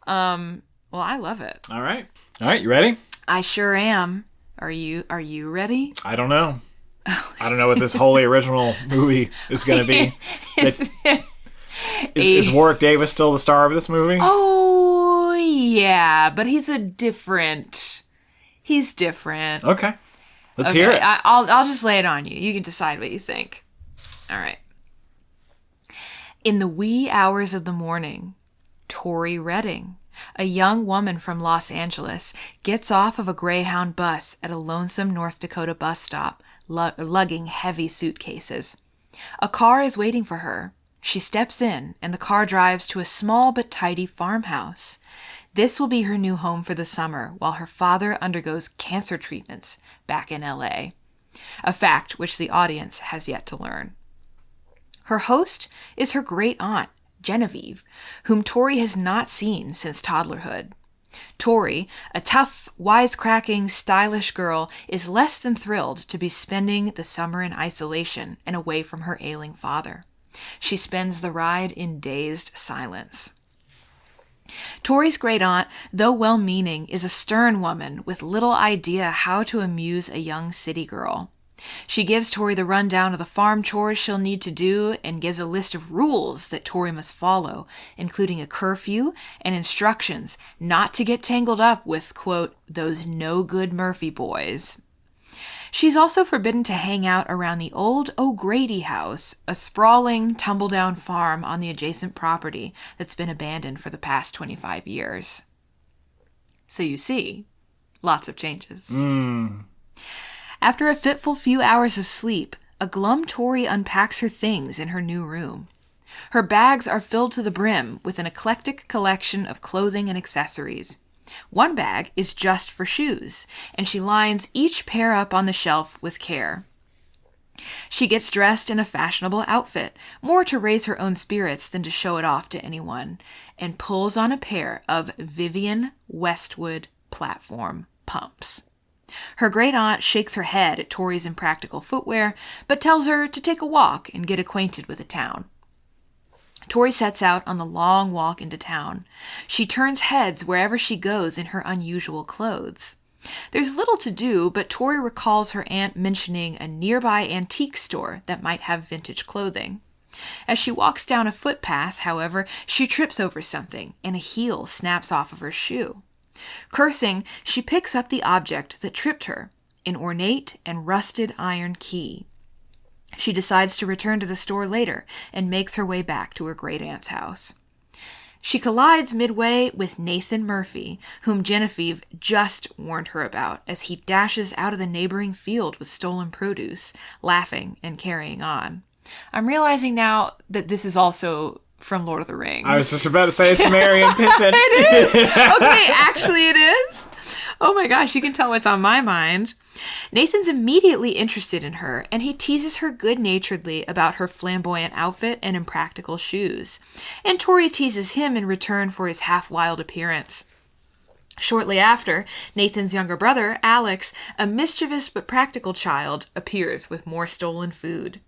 Well, I love it. All right, you ready? I sure am. Are you ready? I don't know. I don't know what this wholly original movie is going to be. Is Warwick Davis still the star of this movie? Oh, yeah, but he's different. Okay. Let's hear it. I'll just lay it on you. You can decide what you think. All right. In the wee hours of the morning, Tori Redding, A young woman from Los Angeles gets off of a Greyhound bus at a lonesome North Dakota bus stop, lugging heavy suitcases. A car is waiting for her. She steps in, and the car drives to a small but tidy farmhouse. This will be her new home for the summer while her father undergoes cancer treatments back in LA. A fact which the audience has yet to learn. Her host is her great aunt, Genevieve, whom Tori has not seen since toddlerhood. Tori, a tough, wisecracking, stylish girl, is less than thrilled to be spending the summer in isolation and away from her ailing father. She spends the ride in dazed silence. Tori's great aunt, though well-meaning, is a stern woman with little idea how to amuse a young city girl. She gives Tori the rundown of the farm chores she'll need to do and gives a list of rules that Tori must follow, including a curfew and instructions not to get tangled up with, quote, those no-good Murphy boys. She's also forbidden to hang out around the old O'Grady house, a sprawling, tumble-down farm on the adjacent property that's been abandoned for the past 25 years. So you see, lots of changes. After a fitful few hours of sleep, a glum Tori unpacks her things in her new room. Her bags are filled to the brim with an eclectic collection of clothing and accessories. One bag is just for shoes, and she lines each pair up on the shelf with care. She gets dressed in a fashionable outfit, more to raise her own spirits than to show it off to anyone, and pulls on a pair of Vivienne Westwood platform pumps. Her great aunt shakes her head at Tori's impractical footwear, but tells her to take a walk and get acquainted with the town. Tori sets out on the long walk into town. She turns heads wherever she goes in her unusual clothes. There's little to do, but Tori recalls her aunt mentioning a nearby antique store that might have vintage clothing. As she walks down a footpath, however, she trips over something, and a heel snaps off of her shoe. Cursing, she picks up the object that tripped her, an ornate and rusted iron key. She decides to return to the store later and makes her way back to her great-aunt's house. She collides midway with Nathan Murphy, whom Genevieve just warned her about as he dashes out of the neighboring field with stolen produce, laughing and carrying on. I'm realizing now that this is also from Lord of the Rings. I was just about to say it's Merry and Pippin. It is? Okay, actually it is? Oh my gosh, you can tell what's on my mind. Nathan's immediately interested in her, and he teases her good-naturedly about her flamboyant outfit and impractical shoes. And Tori teases him in return for his half-wild appearance. Shortly after, Nathan's younger brother, Alex, a mischievous but practical child, appears with more stolen food.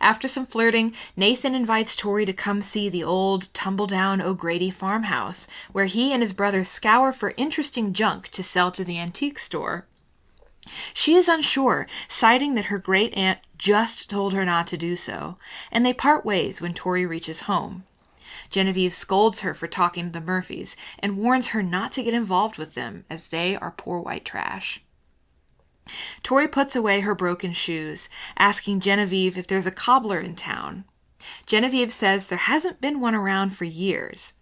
After some flirting, Nathan invites Tori to come see the old, tumble-down O'Grady farmhouse, where he and his brother scour for interesting junk to sell to the antique store. She is unsure, citing that her great-aunt just told her not to do so, and they part ways when Tori reaches home. Genevieve scolds her for talking to the Murphys and warns her not to get involved with them, as they are poor white trash. Tori puts away her broken shoes, asking Genevieve if there's a cobbler in town. Genevieve says there hasn't been one around for years.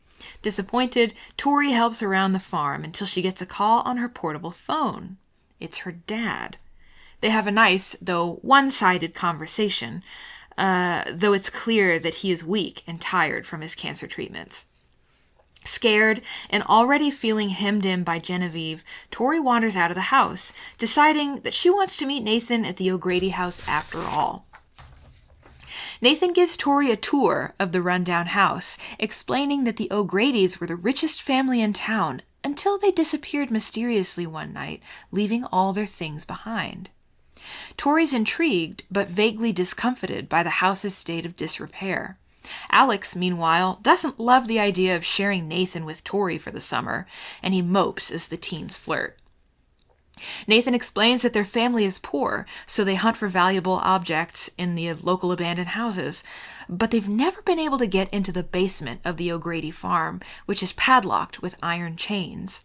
Disappointed, Tori helps around the farm until she gets a call on her portable phone. It's her dad. They have a nice, though one-sided conversation, though it's clear that he is weak and tired from his cancer treatments. Scared and already feeling hemmed in by Genevieve, Tori wanders out of the house, deciding that she wants to meet Nathan at the O'Grady house after all. Nathan gives Tori a tour of the rundown house, explaining that the O'Gradys were the richest family in town until they disappeared mysteriously one night, leaving all their things behind. Tori's intrigued, but vaguely discomfited by the house's state of disrepair. Alex, meanwhile, doesn't love the idea of sharing Nathan with Tori for the summer, and he mopes as the teens flirt. Nathan explains that their family is poor, so they hunt for valuable objects in the local abandoned houses, but they've never been able to get into the basement of the O'Grady farm, which is padlocked with iron chains.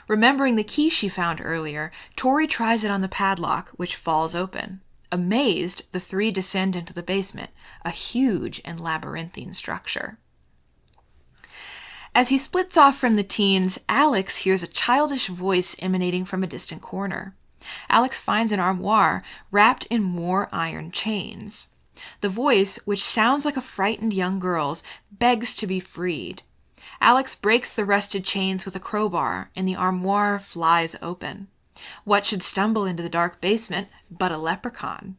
Remembering the key she found earlier, Tori tries it on the padlock, which falls open. Amazed, the three descend into the basement, a huge and labyrinthine structure. As he splits off from the teens, Alex hears a childish voice emanating from a distant corner. Alex finds an armoire wrapped in more iron chains. The voice, which sounds like a frightened young girl's, begs to be freed. Alex breaks the rusted chains with a crowbar, and the armoire flies open. What should stumble into the dark basement but a leprechaun?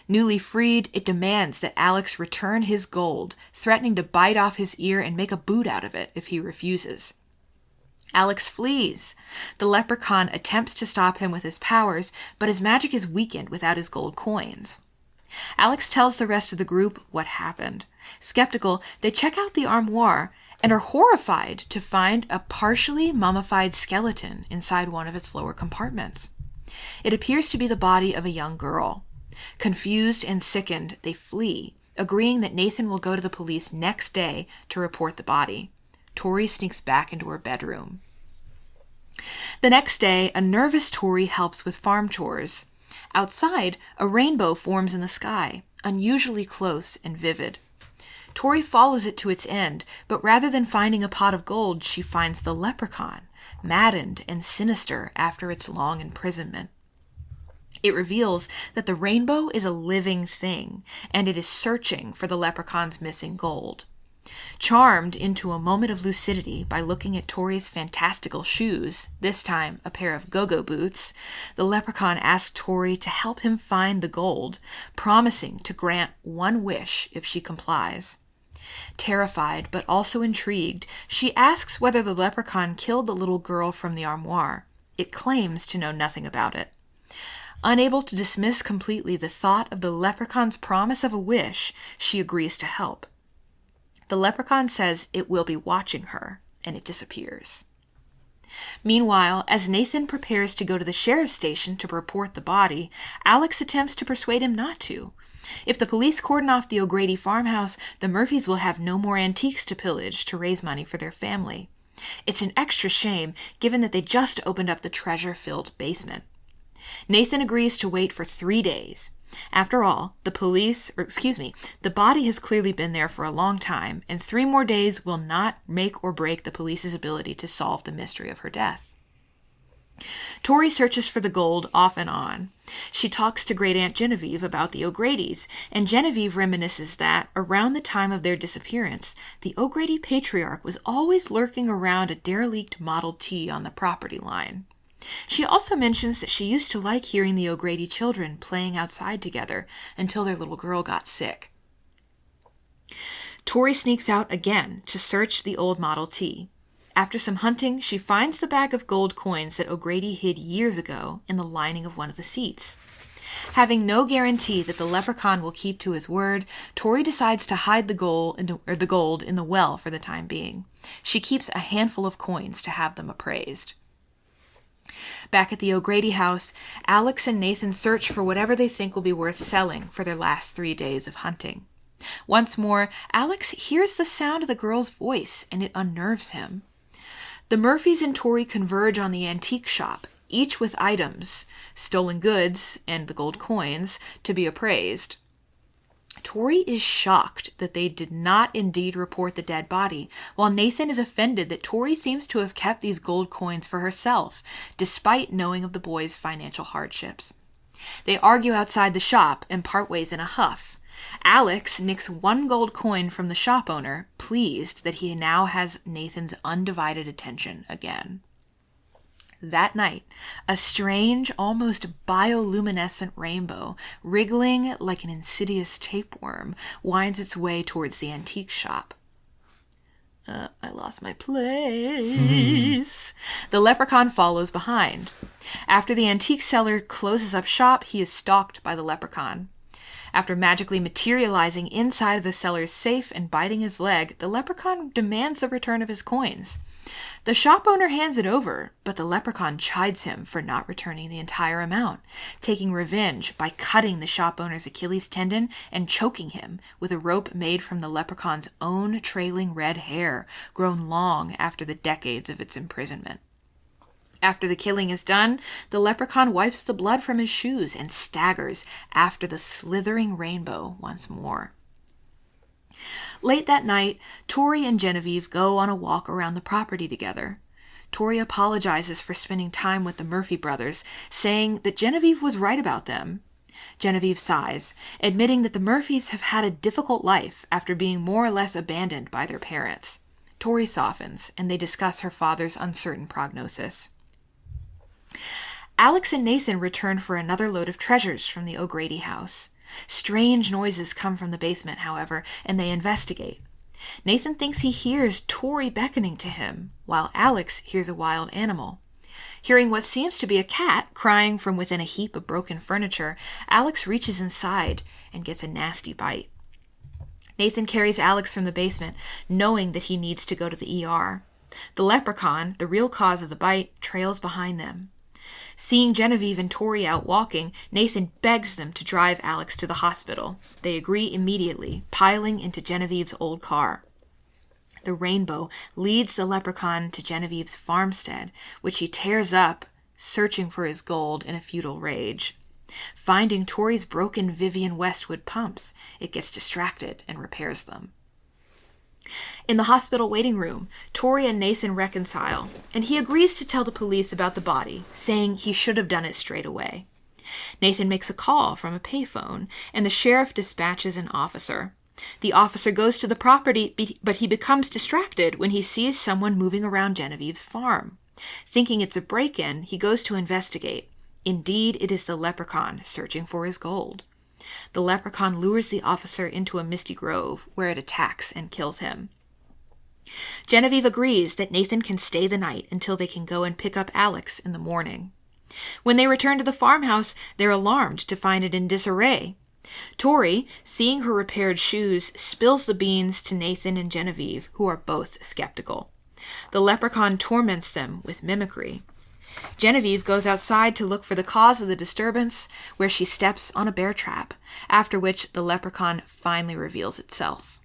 Newly freed, it demands that Alex return his gold, threatening to bite off his ear and make a boot out of it if he refuses. Alex flees. The leprechaun attempts to stop him with his powers, but his magic is weakened without his gold coins. Alex tells the rest of the group what happened. Skeptical, they check out the armoire and are horrified to find a partially mummified skeleton inside one of its lower compartments. It appears to be the body of a young girl. Confused and sickened, they flee, agreeing that Nathan will go to the police next day to report the body. Tori sneaks back into her bedroom. The next day, a nervous Tori helps with farm chores. Outside, a rainbow forms in the sky, unusually close and vivid. Tori follows it to its end, but rather than finding a pot of gold, she finds the leprechaun, maddened and sinister after its long imprisonment. It reveals that the rainbow is a living thing, and it is searching for the leprechaun's missing gold. Charmed into a moment of lucidity by looking at Tori's fantastical shoes, this time a pair of go-go boots, the leprechaun asks Tori to help him find the gold, promising to grant one wish if she complies. Terrified, but also intrigued, she asks whether the leprechaun killed the little girl from the armoire. It claims to know nothing about it. Unable to dismiss completely the thought of the leprechaun's promise of a wish, she agrees to help. The leprechaun says it will be watching her, and it disappears. Meanwhile, as Nathan prepares to go to the sheriff's station to report the body, Alex attempts to persuade him not to. If the police cordon off the O'Grady farmhouse, the Murphys will have no more antiques to pillage to raise money for their family. It's an extra shame, given that they just opened up the treasure-filled basement. Nathan agrees to wait for 3 days. After all, the body has clearly been there for a long time, and 3 more days will not make or break the police's ability to solve the mystery of her death. Tori searches for the gold off and on. She talks to Great Aunt Genevieve about the O'Gradys, and Genevieve reminisces that, around the time of their disappearance, the O'Grady patriarch was always lurking around a derelict Model T on the property line. She also mentions that she used to like hearing the O'Grady children playing outside together until their little girl got sick. Tori sneaks out again to search the old Model T. After some hunting, she finds the bag of gold coins that O'Grady hid years ago in the lining of one of the seats. Having no guarantee that the leprechaun will keep to his word, Tori decides to hide the gold in the well for the time being. She keeps a handful of coins to have them appraised. Back at the O'Grady house, Alex and Nathan search for whatever they think will be worth selling for their last 3 days of hunting. Once more, Alex hears the sound of the girl's voice, and it unnerves him. The Murphys and Tori converge on the antique shop, each with items, stolen goods, and the gold coins, to be appraised. Tori is shocked that they did not indeed report the dead body, while Nathan is offended that Tori seems to have kept these gold coins for herself, despite knowing of the boys' financial hardships. They argue outside the shop and part ways in a huff. Alex nicks 1 gold coin from the shop owner, pleased that he now has Nathan's undivided attention again. That night, a strange, almost bioluminescent rainbow, wriggling like an insidious tapeworm, winds its way towards the antique shop. I lost my place. The leprechaun follows behind. After the antique seller closes up shop, he is stalked by the leprechaun. After magically materializing inside of the seller's safe and biting his leg, the leprechaun demands the return of his coins. The shop owner hands it over, but the leprechaun chides him for not returning the entire amount, taking revenge by cutting the shop owner's Achilles tendon and choking him with a rope made from the leprechaun's own trailing red hair, grown long after the decades of its imprisonment. After the killing is done, the leprechaun wipes the blood from his shoes and staggers after the slithering rainbow once more. Late that night, Tori and Genevieve go on a walk around the property together. Tori apologizes for spending time with the Murphy brothers, saying that Genevieve was right about them. Genevieve sighs, admitting that the Murphys have had a difficult life after being more or less abandoned by their parents. Tori softens, and they discuss her father's uncertain prognosis. Alex and Nathan return for another load of treasures from the O'Grady house. Strange noises come from the basement, however, and they investigate. Nathan thinks he hears Tori beckoning to him, while Alex hears a wild animal. Hearing what seems to be a cat crying from within a heap of broken furniture, Alex reaches inside and gets a nasty bite. Nathan carries Alex from the basement, knowing that he needs to go to the ER. The leprechaun, the real cause of the bite, trails behind them. Seeing Genevieve and Tori out walking, Nathan begs them to drive Alex to the hospital. They agree immediately, piling into Genevieve's old car. The Rainbow leads the leprechaun to Genevieve's farmstead, which he tears up, searching for his gold in a futile rage. Finding Tori's broken Vivian Westwood pumps, it gets distracted and repairs them. In the hospital waiting room, Tori and Nathan reconcile, and he agrees to tell the police about the body, saying he should have done it straight away. Nathan makes a call from a payphone, and the sheriff dispatches an officer. The officer goes to the property, but he becomes distracted when he sees someone moving around Genevieve's farm. Thinking it's a break-in, he goes to investigate. Indeed, it is the leprechaun searching for his gold. The leprechaun lures the officer into a misty grove, where it attacks and kills him. Genevieve agrees that Nathan can stay the night until they can go and pick up Alex in the morning. When they return to the farmhouse, they're alarmed to find it in disarray. Tori, seeing her repaired shoes, spills the beans to Nathan and Genevieve, who are both skeptical. The leprechaun torments them with mimicry. Genevieve goes outside to look for the cause of the disturbance, where she steps on a bear trap, after which the leprechaun finally reveals itself.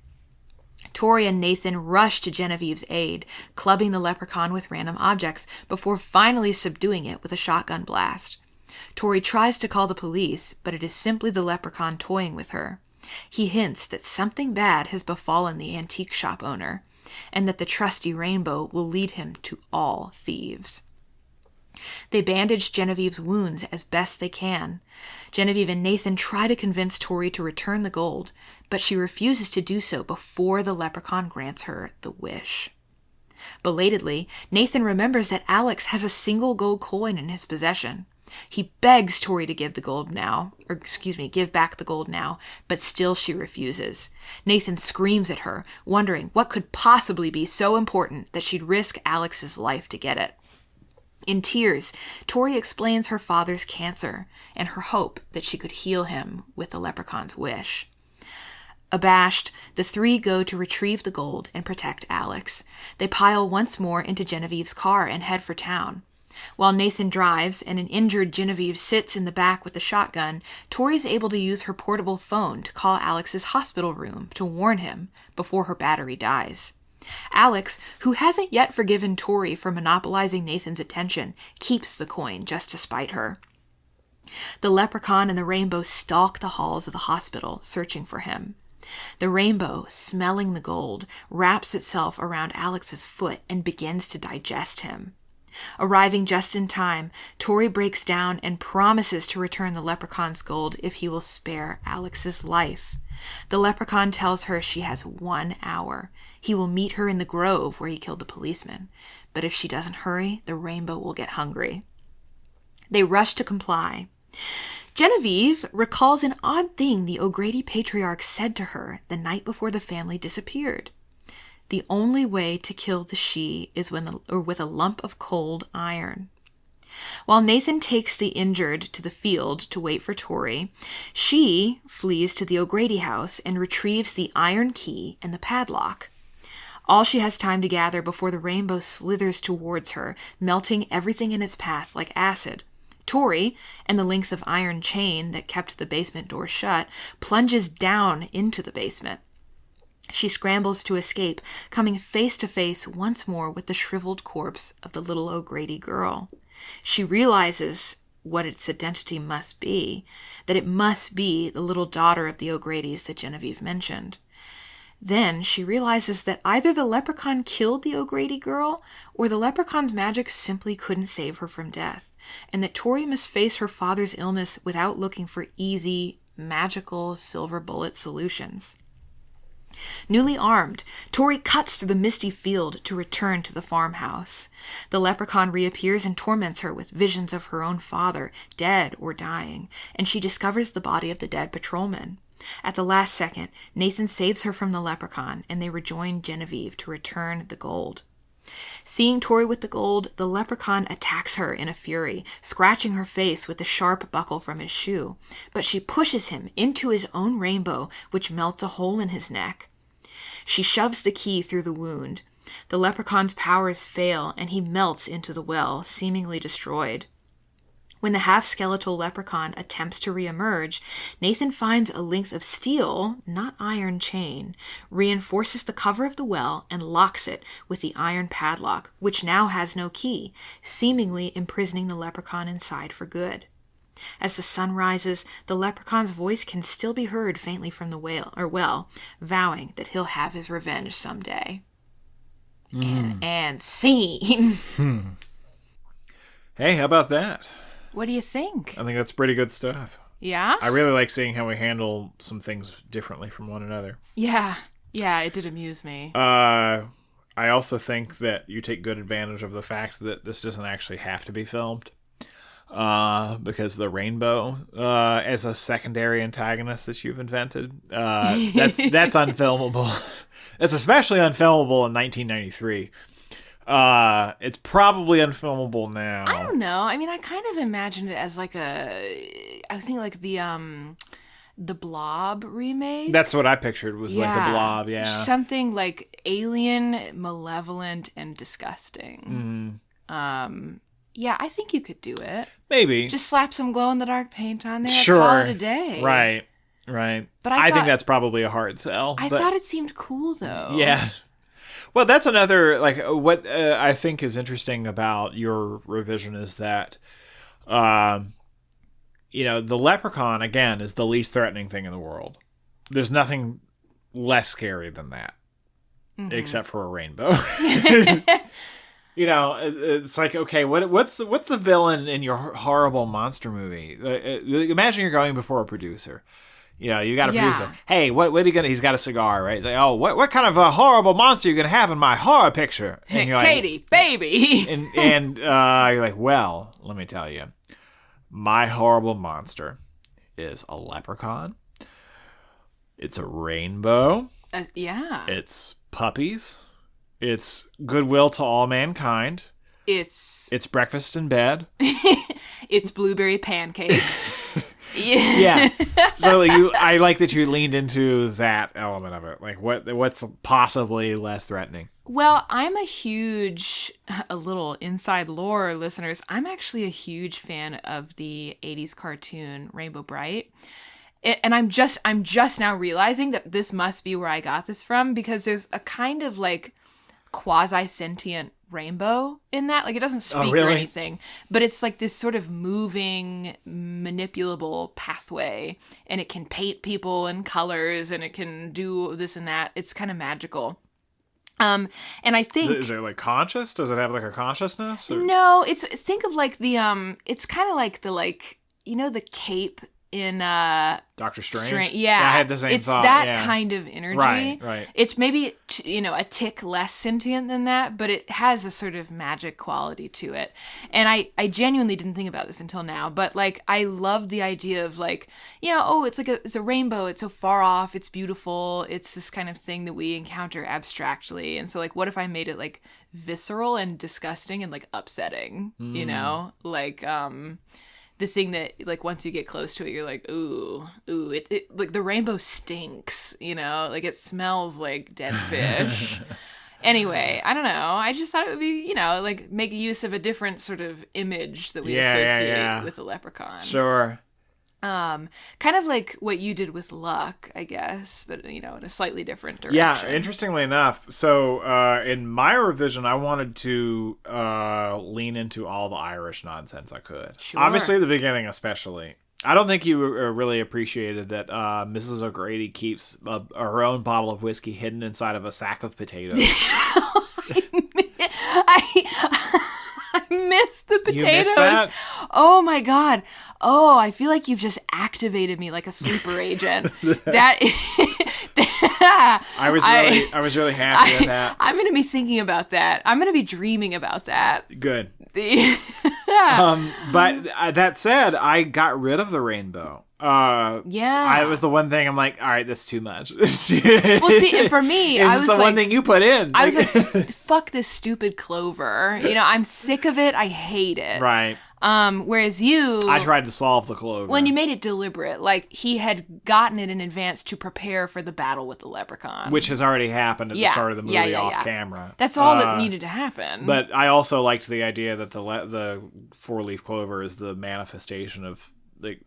Tori and Nathan rush to Genevieve's aid, clubbing the leprechaun with random objects before finally subduing it with a shotgun blast. Tori tries to call the police, but it is simply the leprechaun toying with her. He hints that something bad has befallen the antique shop owner, and that the trusty Rainbow will lead him to all thieves. They bandage Genevieve's wounds as best they can. Genevieve and Nathan try to convince Tori to return the gold, but she refuses to do so before the leprechaun grants her the wish. Belatedly, Nathan remembers that Alex has a single gold coin in his possession. He begs Tori to give back the gold now, but still she refuses. Nathan screams at her, wondering what could possibly be so important that she'd risk Alex's life to get it. In tears, Tori explains her father's cancer and her hope that she could heal him with the leprechaun's wish. Abashed, the three go to retrieve the gold and protect Alex. They pile once more into Genevieve's car and head for town. While Nathan drives and an injured Genevieve sits in the back with the shotgun, Tori's able to use her portable phone to call Alex's hospital room to warn him before her battery dies. Alex, who hasn't yet forgiven Tori for monopolizing Nathan's attention, keeps the coin just to spite her. The leprechaun and the Rainbow stalk the halls of the hospital, searching for him. The Rainbow, smelling the gold, wraps itself around Alex's foot and begins to digest him. Arriving just in time, Tori breaks down and promises to return the leprechaun's gold if he will spare Alex's life. The leprechaun tells her she has 1 hour. He will meet her in the grove where he killed the policeman, but if she doesn't hurry, the Rainbow will get hungry. They rush to comply. Genevieve recalls an odd thing the O'Grady patriarch said to her the night before the family disappeared. The only way to kill the she is with a lump of cold iron. While Nathan takes the injured to the field to wait for Tori, she flees to the O'Grady house and retrieves the iron key and the padlock. All she has time to gather before the Rainbow slithers towards her, melting everything in its path like acid. Tori, and the length of iron chain that kept the basement door shut, plunges down into the basement. She scrambles to escape, coming face to face once more with the shriveled corpse of the little O'Grady girl. She realizes what its identity must be, that it must be the little daughter of the O'Gradys that Genevieve mentioned. Then she realizes that either the leprechaun killed the O'Grady girl, or the leprechaun's magic simply couldn't save her from death, and that Tori must face her father's illness without looking for easy, magical, silver bullet solutions. Newly armed, Tori cuts through the misty field to return to the farmhouse. The leprechaun reappears and torments her with visions of her own father, dead or dying, and she discovers the body of the dead patrolman. At the last second, Nathan saves her from the leprechaun, and they rejoin Genevieve to return the gold. Seeing Tori with the gold, the leprechaun attacks her in a fury, scratching her face with the sharp buckle from his shoe. But she pushes him into his own rainbow, which melts a hole in his neck. She shoves the key through the wound. The leprechaun's powers fail, and he melts into the well, seemingly destroyed. When the half-skeletal leprechaun attempts to reemerge, Nathan finds a length of steel, not iron chain, reinforces the cover of the well, and locks it with the iron padlock, which now has no key, seemingly imprisoning the leprechaun inside for good. As the sun rises, the leprechaun's voice can still be heard faintly from the well, vowing that he'll have his revenge someday. And scene. Hey, how about that? What do you think? I think that's pretty good stuff. Yeah? I really like seeing how we handle some things differently from one another. Yeah. Yeah, it did amuse me. I also think that you take good advantage of the fact that this doesn't actually have to be filmed. Because the rainbow, as a secondary antagonist that you've invented, that's unfilmable. It's especially unfilmable in 1993. It's probably unfilmable now. I don't know. I mean, I kind of imagined it as like I was thinking like the Blob remake. That's what I pictured was like the Blob, yeah. Something like alien, malevolent, and disgusting. Yeah, I think you could do it. Maybe. Just slap some glow-in-the-dark paint on there sure. and call it a day. Right. But I think that's probably a hard sell. I thought it seemed cool, though. Yeah. Well, that's another, like, what I think is interesting about your revision is that, the leprechaun, again, is the least threatening thing in the world. There's nothing less scary than that, except for a rainbow. It's like, okay, what's the villain in your horrible monster movie? Imagine you're going before a producer. You got a producer. Hey, what are you gonna? He's got a cigar, right? He's like, oh, what kind of a horrible monster are you gonna have in my horror picture? And you're Katie, like, baby. and you're like, well, let me tell you, my horrible monster is a leprechaun. It's a rainbow. Yeah. It's puppies. It's goodwill to all mankind. It's breakfast in bed. It's blueberry pancakes. Yeah. So I like that you leaned into that element of it. Like what's possibly less threatening? Well, I'm a little inside lore, listeners. I'm actually a huge fan of the 80s cartoon Rainbow Bright. And I'm just now realizing that this must be where I got this from, because there's a kind of like quasi-sentient rainbow in that. Like, it doesn't speak or anything, but it's like this sort of moving, manipulable pathway, and it can paint people in colors, and it can do this and that. It's kind of magical. And I think, is it like conscious? Does it have like a consciousness? Or? No, think of like the it's kind of like the cape in Doctor Strange. Yeah, I had the same it's thought. That yeah. kind of energy. Right. It's maybe a tick less sentient than that, but it has a sort of magic quality to it. And I genuinely didn't think about this until now, but like I love the idea of like, it's a rainbow, it's so far off, it's beautiful, it's this kind of thing that we encounter abstractly. And so like, what if I made it like visceral and disgusting and like upsetting, like the thing that, like, once you get close to it, you're like, ooh, it like, the rainbow stinks, like, it smells like dead fish. Anyway, I don't know. I just thought it would be, like, make use of a different sort of image that we associate with the leprechaun. Sure. Kind of like what you did with Luck, I guess, but, in a slightly different direction. Yeah, interestingly enough. So, in my revision, I wanted to lean into all the Irish nonsense I could. Sure. Obviously, the beginning especially. I don't think you really appreciated that Mrs. O'Grady keeps her own bottle of whiskey hidden inside of a sack of potatoes. I missed the potatoes. You missed that? Oh my god. Oh, I feel like you've just activated me like a sleeper agent. That I was really happy with that. I'm going to be thinking about that. I'm going to be dreaming about that. Good. But that said, I got rid of the rainbow. Yeah. It was the one thing I'm like, all right, that's too much. Well, see, for me, I was the one thing you put in. I was like, fuck this stupid clover. I'm sick of it. I hate it. Right. Whereas I tried to solve the clover. When you made it deliberate, like he had gotten it in advance to prepare for the battle with the leprechaun. Which has already happened at the start of the movie off camera. That's all that needed to happen. But I also liked the idea that the four-leaf clover is the manifestation of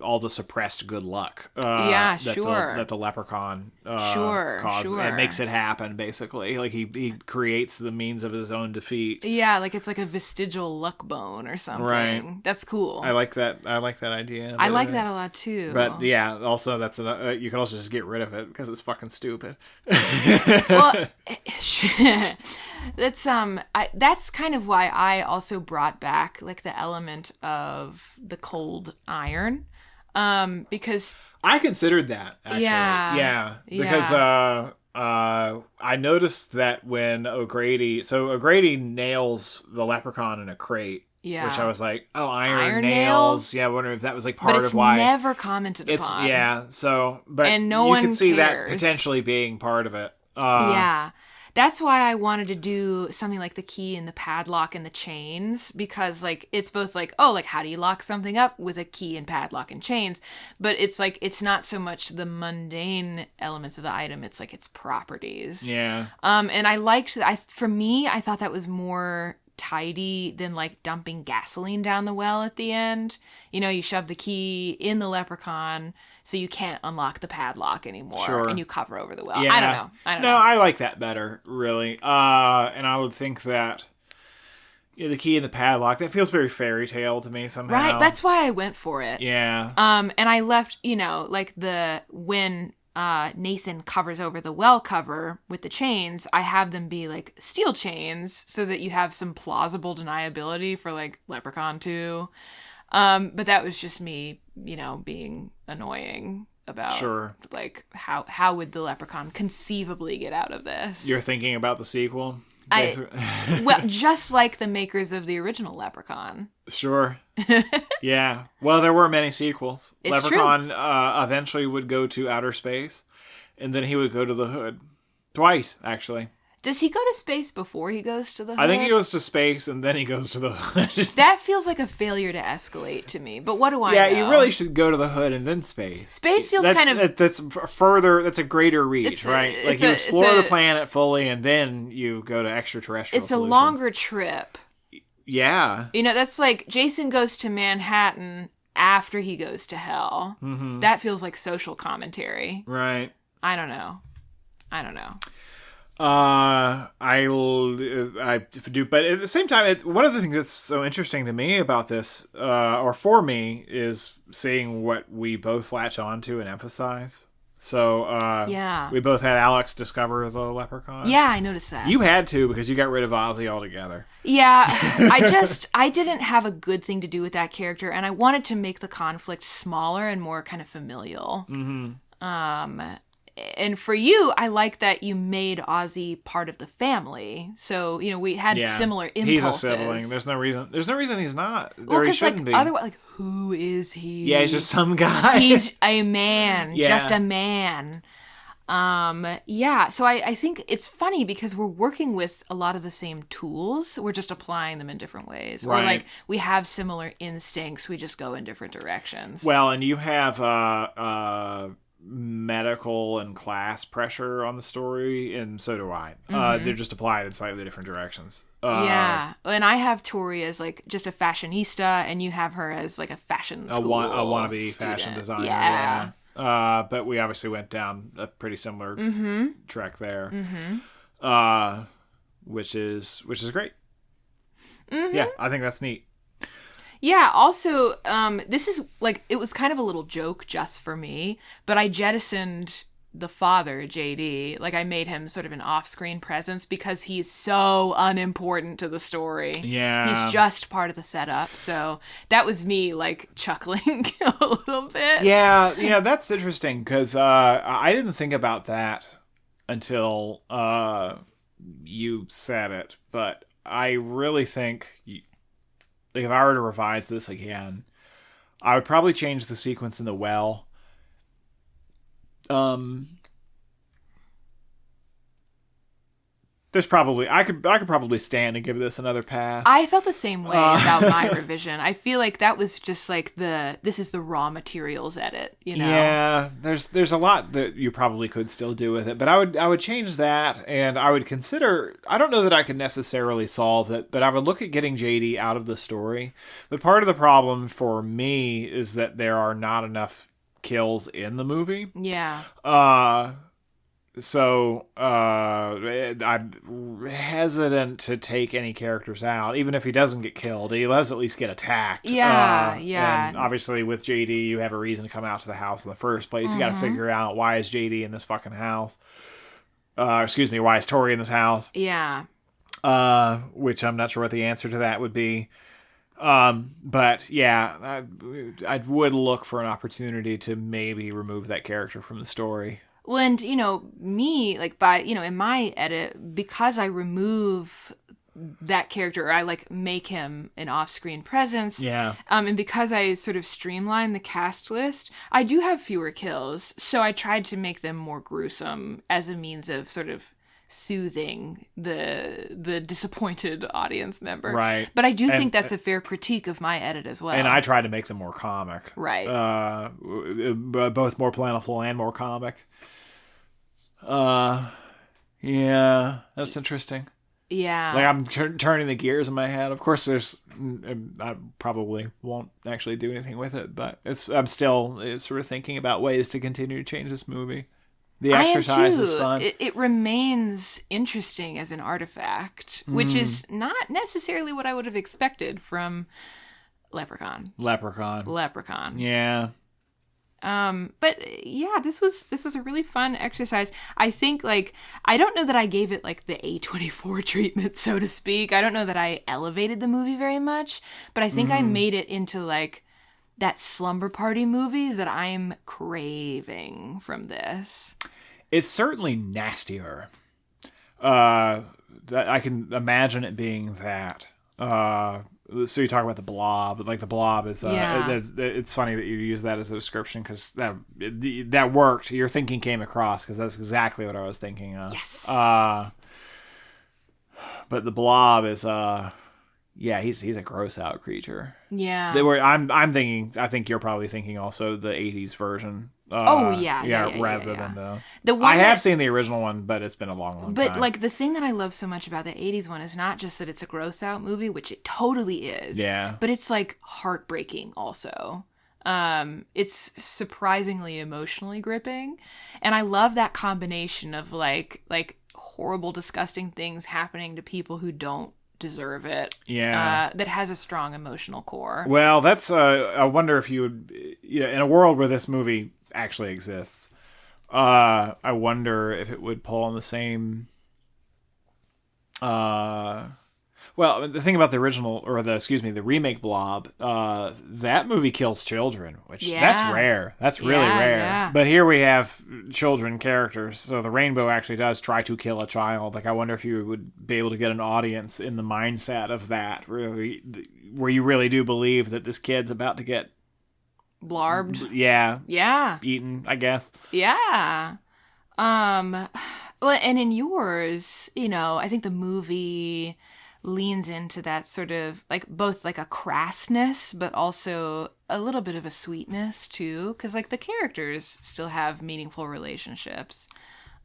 all the suppressed good luck. That the leprechaun causes. It makes it happen, basically. Like he creates the means of his own defeat. Yeah, like it's like a vestigial luck bone or something. Right. That's cool. I like that idea. I like that a lot too. But yeah, also that's you can also just get rid of it because it's fucking stupid. Well, that's kind of why I also brought back like the element of the cold iron, because I considered that actually. Because I noticed that when O'Grady nails the leprechaun in a crate. Yeah. Which I was like, oh, iron nails. Yeah, I wonder if that was like part of why. But it's never commented upon. Yeah, so, but and no you one could see cares. that potentially being part of it. Yeah. That's why I wanted to do something like the key and the padlock and the chains, because like it's both like, oh, like how do you lock something up with a key and padlock and chains? But it's like it's not so much the mundane elements of the item, it's like its properties. Yeah. And I liked for me, I thought that was more tidy than like dumping gasoline down the well at the end. You shove the key in the leprechaun so you can't unlock the padlock anymore, and you cover over the well. Yeah. I don't know. No, I like that better, really. And I would think that the key and the padlock, that feels very fairy tale to me somehow. Right, that's why I went for it. Yeah. And I left, like when Nathan covers over the well cover with the chains, I have them be like steel chains so that you have some plausible deniability for like Leprechaun 2. But that was just me, being annoying about like how would the Leprechaun conceivably get out of this? You're thinking about the sequel? Well, just like the makers of the original Leprechaun. Sure. Yeah. Well, there were many sequels. It's Leprechaun eventually would go to outer space, and then he would go to the Hood. Twice, actually. Does he go to space before he goes to the Hood? I think he goes to space, and then he goes to the Hood. That feels like a failure to escalate to me, but what do I know? Yeah, you really should go to the Hood and then space. Space feels That's further, that's a greater reach, right? Like, you explore the planet fully, and then you go to extraterrestrial It's solutions. a longer trip. Yeah. That's like Jason goes to Manhattan after he goes to hell. Mm-hmm. That feels like social commentary. Right. I don't know. I do, but at the same time, one of the things that's so interesting to me about this, or for me, is seeing what we both latch onto and emphasize. So, we both had Alex discover the Leprechaun. Yeah, I noticed that. You had to, because you got rid of Ozzy altogether. Yeah, I didn't have a good thing to do with that character, and I wanted to make the conflict smaller and more kind of familial. Mm-hmm. And for you, I like that you made Ozzy part of the family. So, we had similar impulses. He's a sibling. There's no reason he's not. Well, he shouldn't be. Otherwise, like, who is he? Yeah, he's just some guy. He's a man. Yeah. Just a man. So I think it's funny because we're working with a lot of the same tools. We're just applying them in different ways. Right. Or like we have similar instincts. We just go in different directions. Well, and you have medical and class pressure on the story, and so do I. Mm-hmm. They're just applied in slightly different directions. And I have Tori as like just a fashionista, and you have her as like a fashion school a wannabe fashion designer. Yeah. But we obviously went down a pretty similar track there, which is great. Mm-hmm. Yeah, I think that's neat. Yeah, also, this is, like, it was kind of a little joke just for me, but I jettisoned the father, JD. Like, I made him sort of an off-screen presence because he's so unimportant to the story. Yeah. He's just part of the setup, so that was me, like, chuckling a little bit. Yeah, that's interesting, because I didn't think about that until you said it, but I really think... Like, if I were to revise this again, I would probably change the sequence in the well. There's probably I could probably stand and give this another pass. I felt the same way about my revision. I feel like that was just like this is the raw materials edit, you know? Yeah, there's a lot that you probably could still do with it, but I would change that, and I would consider, I don't know that I could necessarily solve it, but I would look at getting JD out of the story. But part of the problem for me is that there are not enough kills in the movie. Yeah. So I'm hesitant to take any characters out. Even if he doesn't get killed, he does at least get attacked. Yeah. And obviously with JD, you have a reason to come out to the house in the first place. You got to figure out, why is JD in this fucking house? Why is Tori in this house? Yeah. Which I'm not sure what the answer to that would be. But yeah, I would look for an opportunity to maybe remove that character from the story. Well, and, me, like, in my edit, because I remove that character, or I, like, make him an off-screen presence. Yeah. And because I sort of streamline the cast list, I do have fewer kills. So I tried to make them more gruesome as a means of sort of soothing the disappointed audience member. Right. But I do think that's a fair critique of my edit as well. And I try to make them more comic. Right. Both more plentiful and more comic. Yeah, that's interesting. Yeah. Like, I'm turning the gears in my head. Of course, I probably won't actually do anything with it, but I'm still sort of thinking about ways to continue to change this movie. The exercise is fun. It remains interesting as an artifact, which is not necessarily what I would have expected from Leprechaun. Yeah. But yeah, this was a really fun exercise. I think, like, I don't know that I gave it, like, the A24 treatment, so to speak. I don't know that I elevated the movie very much, but I think I made it into, like, that slumber party movie that I'm craving from this. It's certainly nastier. I can imagine it being that. So you talk about the Blob, like the Blob is. It's funny that you use that as a description, because that worked. Your thinking came across, because that's exactly what I was thinking of. Yes. But the Blob is he's a gross out creature. Yeah. I think you're probably thinking also the 80s version. Rather than the one I have seen the original one, but it's been a long time. But, like, the thing that I love so much about the 80s one is not just that it's a gross out movie, which it totally is. Yeah. But it's, like, heartbreaking also. It's surprisingly emotionally gripping, and I love that combination of like horrible, disgusting things happening to people who don't deserve it. Yeah. That has a strong emotional core. Well, that's I wonder if you would, in a world where this movie actually exists, I wonder if it would pull on the same well, the thing about the original, or the remake Blob, that movie kills children, which that's rare. That's really rare. Yeah. But here we have children characters, so the rainbow actually does try to kill a child. Like, I wonder if you would be able to get an audience in the mindset of that, really, where you really do believe that this kid's about to get blarbed. Yeah. Eaten, I guess. Yeah. Well, and in yours, I think the movie leans into that sort of, like, both like a crassness, but also a little bit of a sweetness too, because, like, the characters still have meaningful relationships,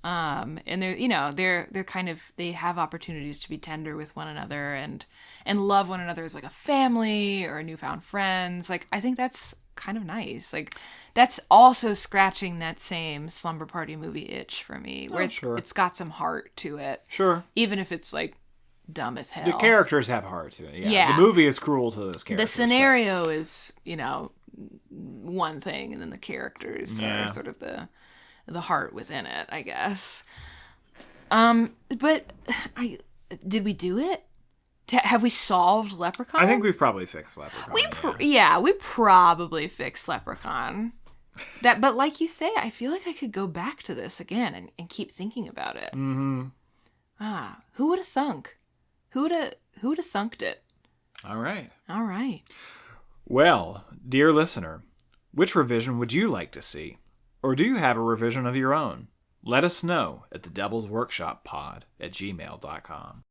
and they're kind of, they have opportunities to be tender with one another and love one another as like a family or newfound friends. Like, I think that's kind of nice. Like, that's also scratching that same slumber party movie itch for me, where it's got some heart to it. Sure. Even if it's, like, dumb as hell. The characters have heart to it. Yeah. Yeah. The movie is cruel to those characters. The scenario is, one thing, and then the characters are sort of the heart within it, I guess. But did we do it? Have we solved Leprechaun? I think we've probably fixed Leprechaun. We probably fixed Leprechaun. But like you say, I feel like I could go back to this again and keep thinking about it. Mm-hmm. Who would have thunk? Who would have thunked it? All right. Well, dear listener, which revision would you like to see? Or do you have a revision of your own? Let us know at thedevilsworkshoppod@gmail.com.